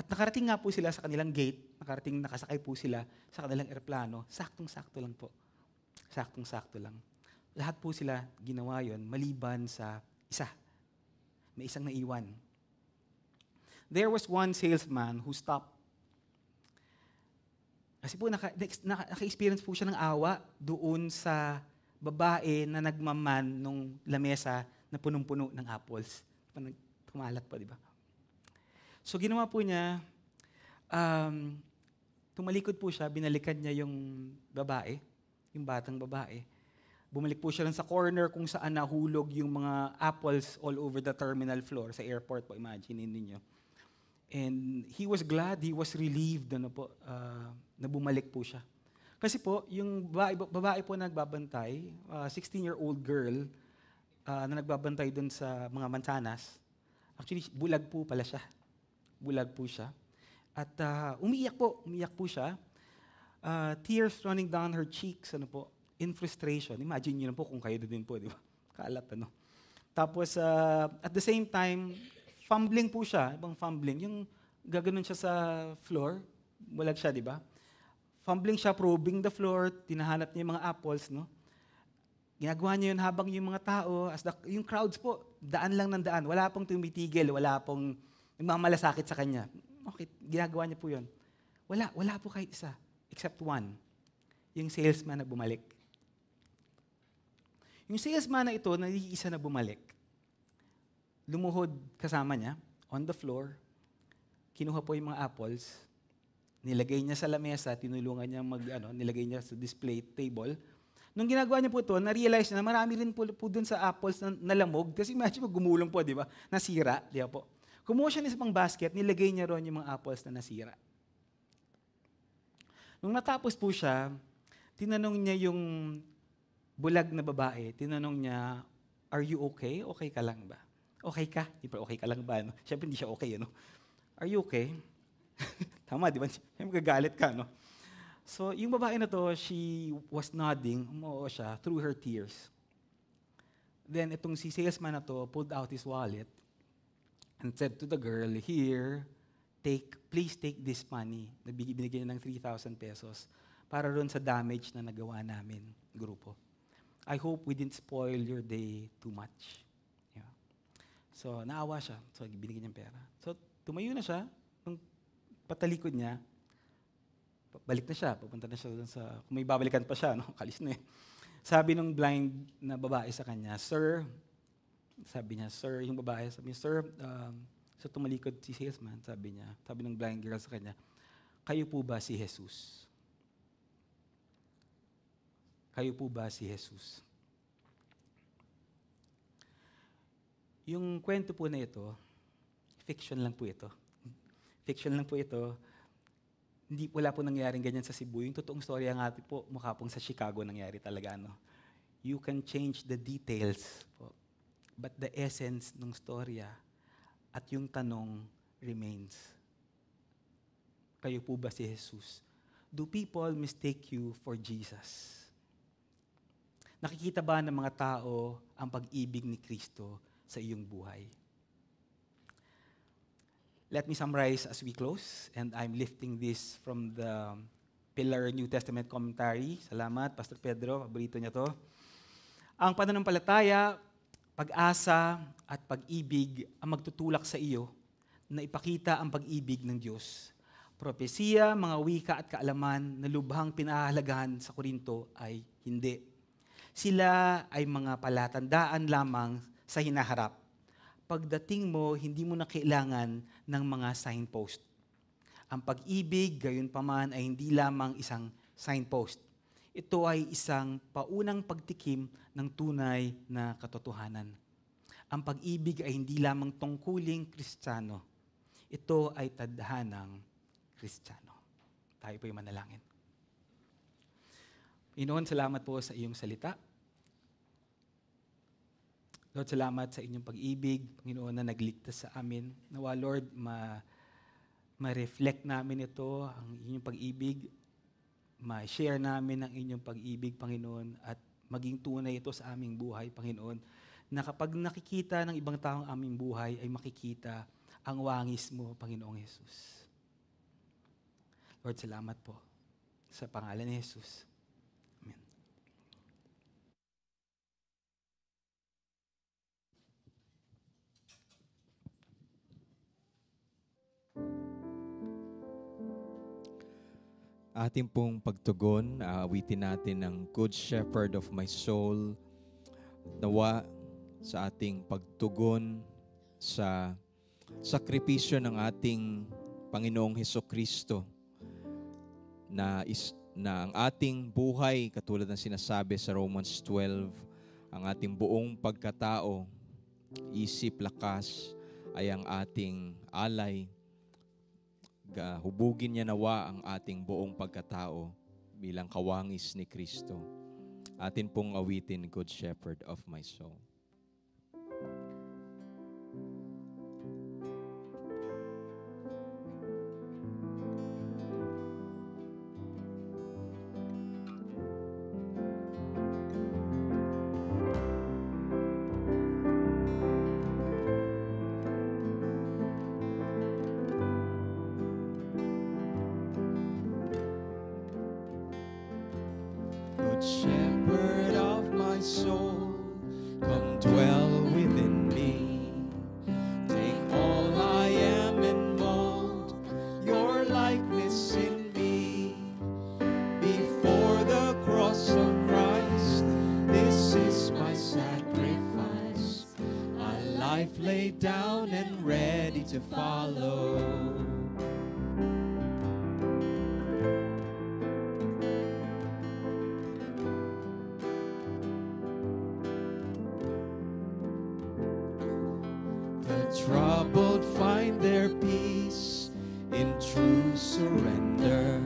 At nakarating nga po sila sa kanilang gate, nakasakay po sila sa kanilang eroplano, saktong-sakto lang po. Saktong-sakto lang. Lahat po sila ginawa yon maliban sa isa. May isang naiwan. There was one salesman who stopped. Kasi po naka-experience po siya ng awa doon sa babae na nagmaman nung lamesa na punong-puno ng apples. Kumalat pa, di ba? So ginawa po niya, tumalikod po siya, binalikan niya yung babae, yung batang babae. Bumalik po siya lang sa corner kung saan nahulog yung mga apples all over the terminal floor sa airport po, imagine ninyo. And he was glad, he was relieved na bumalik po siya. Kasi po, yung babae po na nagbabantay, 16-year-old girl na nagbabantay doon sa mga mansanas, actually, bulag po pala siya. Bulag po siya. At umiyak po siya. Tears running down her cheeks, in frustration. Imagine niyo na po kung kayo din po, di ba? Kalat, Tapos, at the same time, fumbling po siya, ibang fumbling. Yung gaganon siya sa floor, bulag siya, di ba? Fumbling siya, probing the floor, tinahanap niya yung mga apples, no? Ginagawa niya yun habang yung mga tao, yung crowds po, daan lang ng daan. Wala pong tumitigil, wala pong nagmamalasakit sa kanya. Okay, ginagawa niya po yun. Wala po kahit isa, except one. Yung salesman na bumalik. Yung salesman na ito, nag-iisa na bumalik. Lumuhod kasama niya, on the floor, kinuha po yung mga apples, nilagay niya sa lamesa, tinulungan niya nilagay niya sa display table. Nung ginagawa niya po ito, na-realize na marami rin po dun sa apples na nalamog, kasi imagine mo, gumulong po, di ba? Nasira, di ba po? Kumuha siya ng isang basket, nilagay niya ron yung mga apples na nasira. Nung natapos po siya, tinanong niya yung bulag na babae, tinanong niya, "Are you okay? Okay ka lang ba?" Okay ka? Di ba okay ka lang ba? No? Siyempre hindi siya okay. Are you okay? Tama, di ba? Siyempre gagalit ka. No? So, yung babae na to, she was nodding, umuo siya through her tears. Then, itong si salesman na to pulled out his wallet and said to the girl, "Here, please take this money." Binigyan niya ng 3,000 pesos para ron sa damage na nagawa namin, grupo. I hope we didn't spoil your day too much. Yeah. So, naawa siya. So, binigyan niya pera. So, tumayo na siya. Nung patalikod niya, balik na siya. Pupunta na siya sa, kung may babalikan pa siya, kalis na eh. Sabi nung blind na babae sa kanya, "Sir," sabi niya, "Sir," yung babae, sabi niya, "Sir," so tumalikod si salesman, sabi ng blind girl sa kanya, "Kayo po ba si Jesus?" Kayo po ba si Jesus? Yung kwento po na ito, fiction lang po ito. Fiction lang po ito. Wala po nangyaring ganyan sa Cebu. Yung totoong storya nga po, mukha pong sa Chicago nangyari talaga. You can change the details po, but the essence ng storya at yung tanong remains. Kayo po ba si Jesus? Do people mistake you for Jesus? Nakikita ba ng mga tao ang pag-ibig ni Kristo sa iyong buhay? Let me summarize as we close, and I'm lifting this from the Pillar New Testament Commentary. Salamat, Pastor Pedro, paborito niya to. Ang pananampalataya, pag-asa, at pag-ibig ang magtutulak sa iyo na ipakita ang pag-ibig ng Diyos. Propesiya, mga wika at kaalaman na lubhang pinahahalagahan sa Korinto ay hindi. Sila ay mga palatandaan lamang sa hinaharap. Pagdating mo, hindi mo na kailangan ng mga signpost. Ang pag-ibig, gayon paman, ay hindi lamang isang signpost. Ito ay isang paunang pagtikim ng tunay na katotohanan. Ang pag-ibig ay hindi lamang tungkuling Kristiyano. Ito ay tadhanang Kristiyano. Tayo po'y manalangin. Panginoon, salamat po sa iyong salita. Lord, salamat sa inyong pag-ibig, Panginoon, na nagligtas sa amin. Nawa, Lord, ma-reflect namin ito, ang inyong pag-ibig, ma-share namin ang inyong pag-ibig, Panginoon, at maging tunay ito sa aming buhay, Panginoon, na kapag nakikita ng ibang taong aming buhay, ay makikita ang wangis mo, Panginoong Jesus. Lord, salamat po sa pangalan ni Jesus. Amen.
Ating pong pagtugon, awitin natin ang Good Shepherd of my soul. Nawa sa ating pagtugon sa sakripisyo ng ating Panginoong Hesukristo na ang ating buhay, katulad ng sinasabi sa Romans 12, ang ating buong pagkatao, isip, lakas, ay ang ating alay. Hubugin niya nawa ang ating buong pagkatao bilang kawangis ni Kristo. Atin pong awitin, Good Shepherd of my soul. Good Shepherd of my soul, come dwell within me. Take all I am and mold your likeness in me. Before the cross of Christ, this is my sacrifice. A life laid down and ready to follow. Troubled find their peace in true surrender.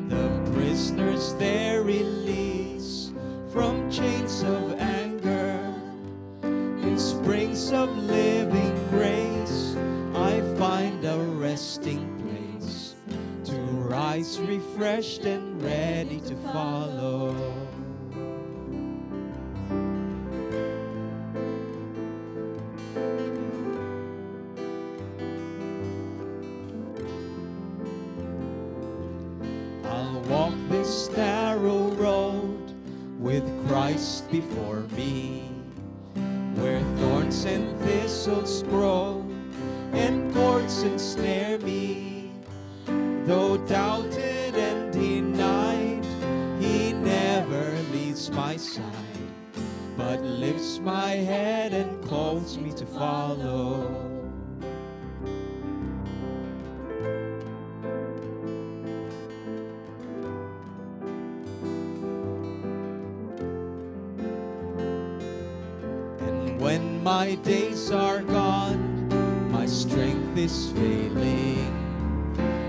The prisoners there release from chains of anger. In springs of living grace, I find a resting place to rise refreshed and ready to follow. Walk this narrow road with Christ before me, where thorns and thistles grow and cords ensnare me. Though doubted and denied, He never leaves my side, but lifts my head and calls me to follow. When my days are gone, my strength is failing,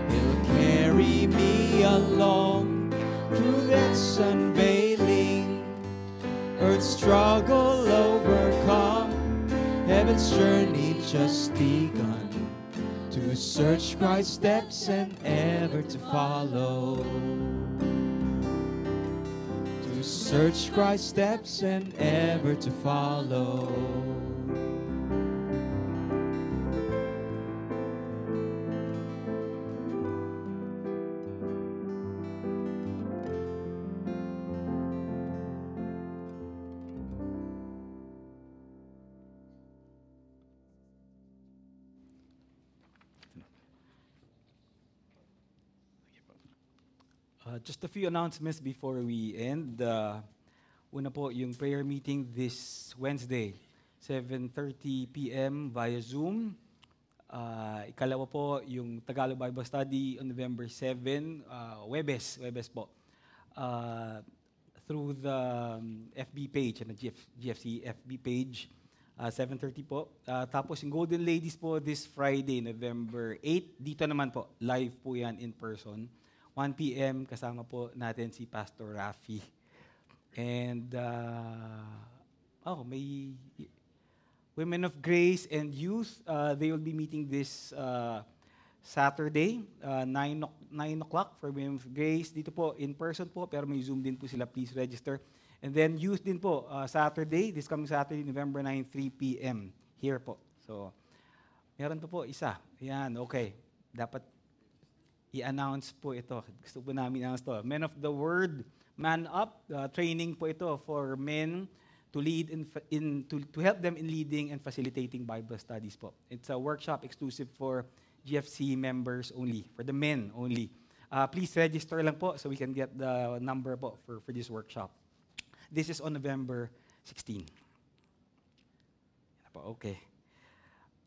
He'll carry me along through death's unveiling. Earth's struggle overcome, heaven's journey just begun, to search Christ's steps and ever to follow. Search Christ's steps and ever to follow.
Just a few announcements before we end. Una po, yung prayer meeting this Wednesday, 7:30 p.m. via Zoom. Ikalawa po, yung Tagalog Bible Study on November 7, Webes po. Through the FB page, and the GFC FB page, 7:30 po. Tapos yung Golden Ladies po this Friday, November 8. Dito naman po, live po yan in person. 1 p.m. kasama po natin si Pastor Rafi. And, may Women of Grace and Youth. They will be meeting this Saturday, 9 o'clock for Women of Grace. Dito po, in person po, pero may Zoom din po sila. Please register. And then Youth din po, Saturday, this coming Saturday, November 9, 3 p.m. Here po. So, meron pa po isa. Yan, okay. Dapat i-announce po ito. Gusto po namin i-announce to. Men of the Word, Man Up, training po ito for men to lead to help them in leading and facilitating Bible studies po. It's a workshop exclusive for GFC members only, for the men only. Please register lang po so we can get the number po for this workshop. This is on November 16. Okay.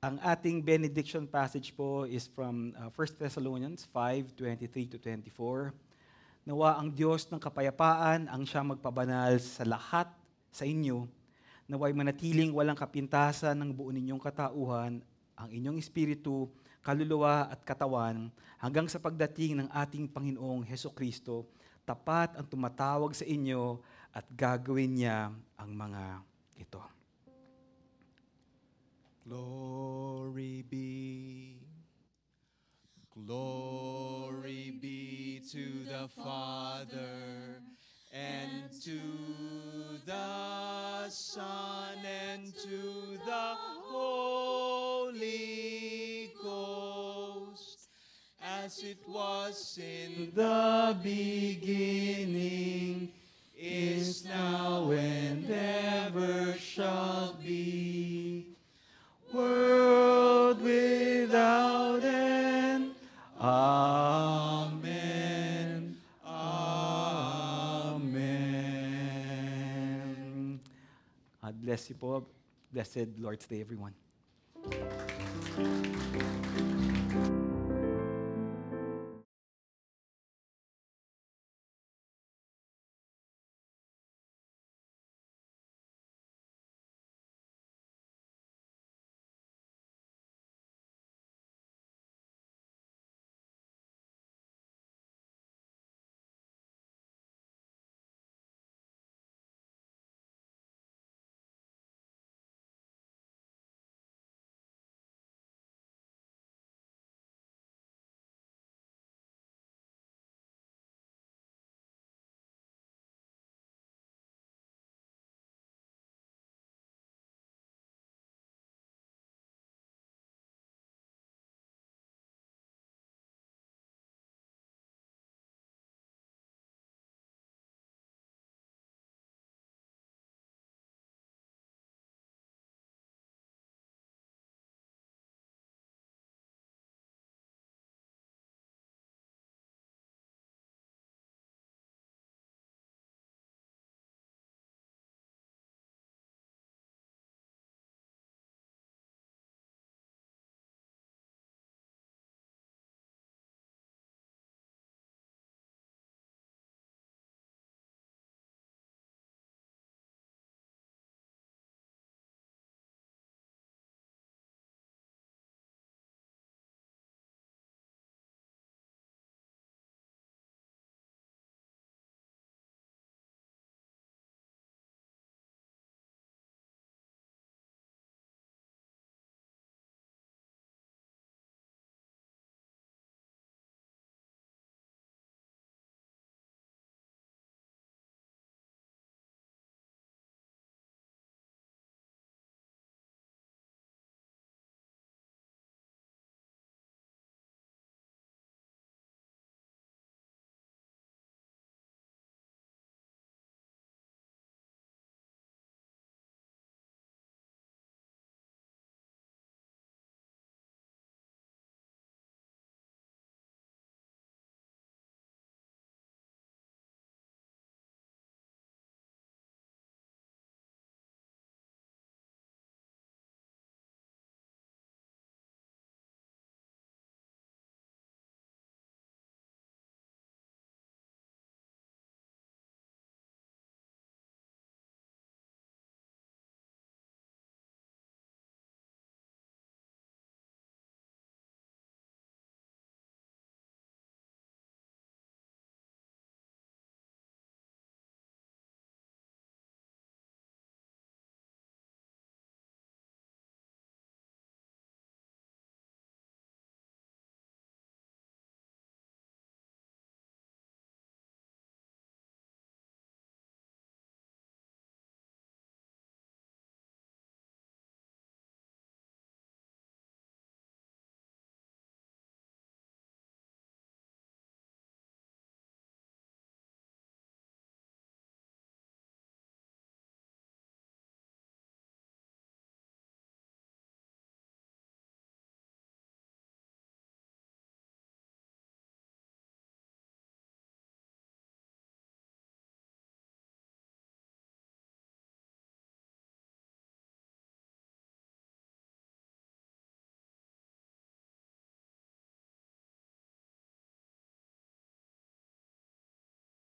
Ang ating benediction passage po is from 1 Thessalonians 5:23-24. Nawa ang Diyos ng kapayapaan ang siyang magpabanal sa lahat sa inyo, naway manatiling walang kapintasan ng buo ninyong katauhan, ang inyong espiritu, kaluluwa at katawan, hanggang sa pagdating ng ating Panginoong Hesukristo, tapat ang tumatawag sa inyo at gagawin niya ang mga ito.
Glory be to the Father, and to the Son, and to the Holy Ghost, as it was in the beginning, is now, and ever shall be, world without end. Amen. Amen.
God bless you po. Blessed Lord's Day, everyone.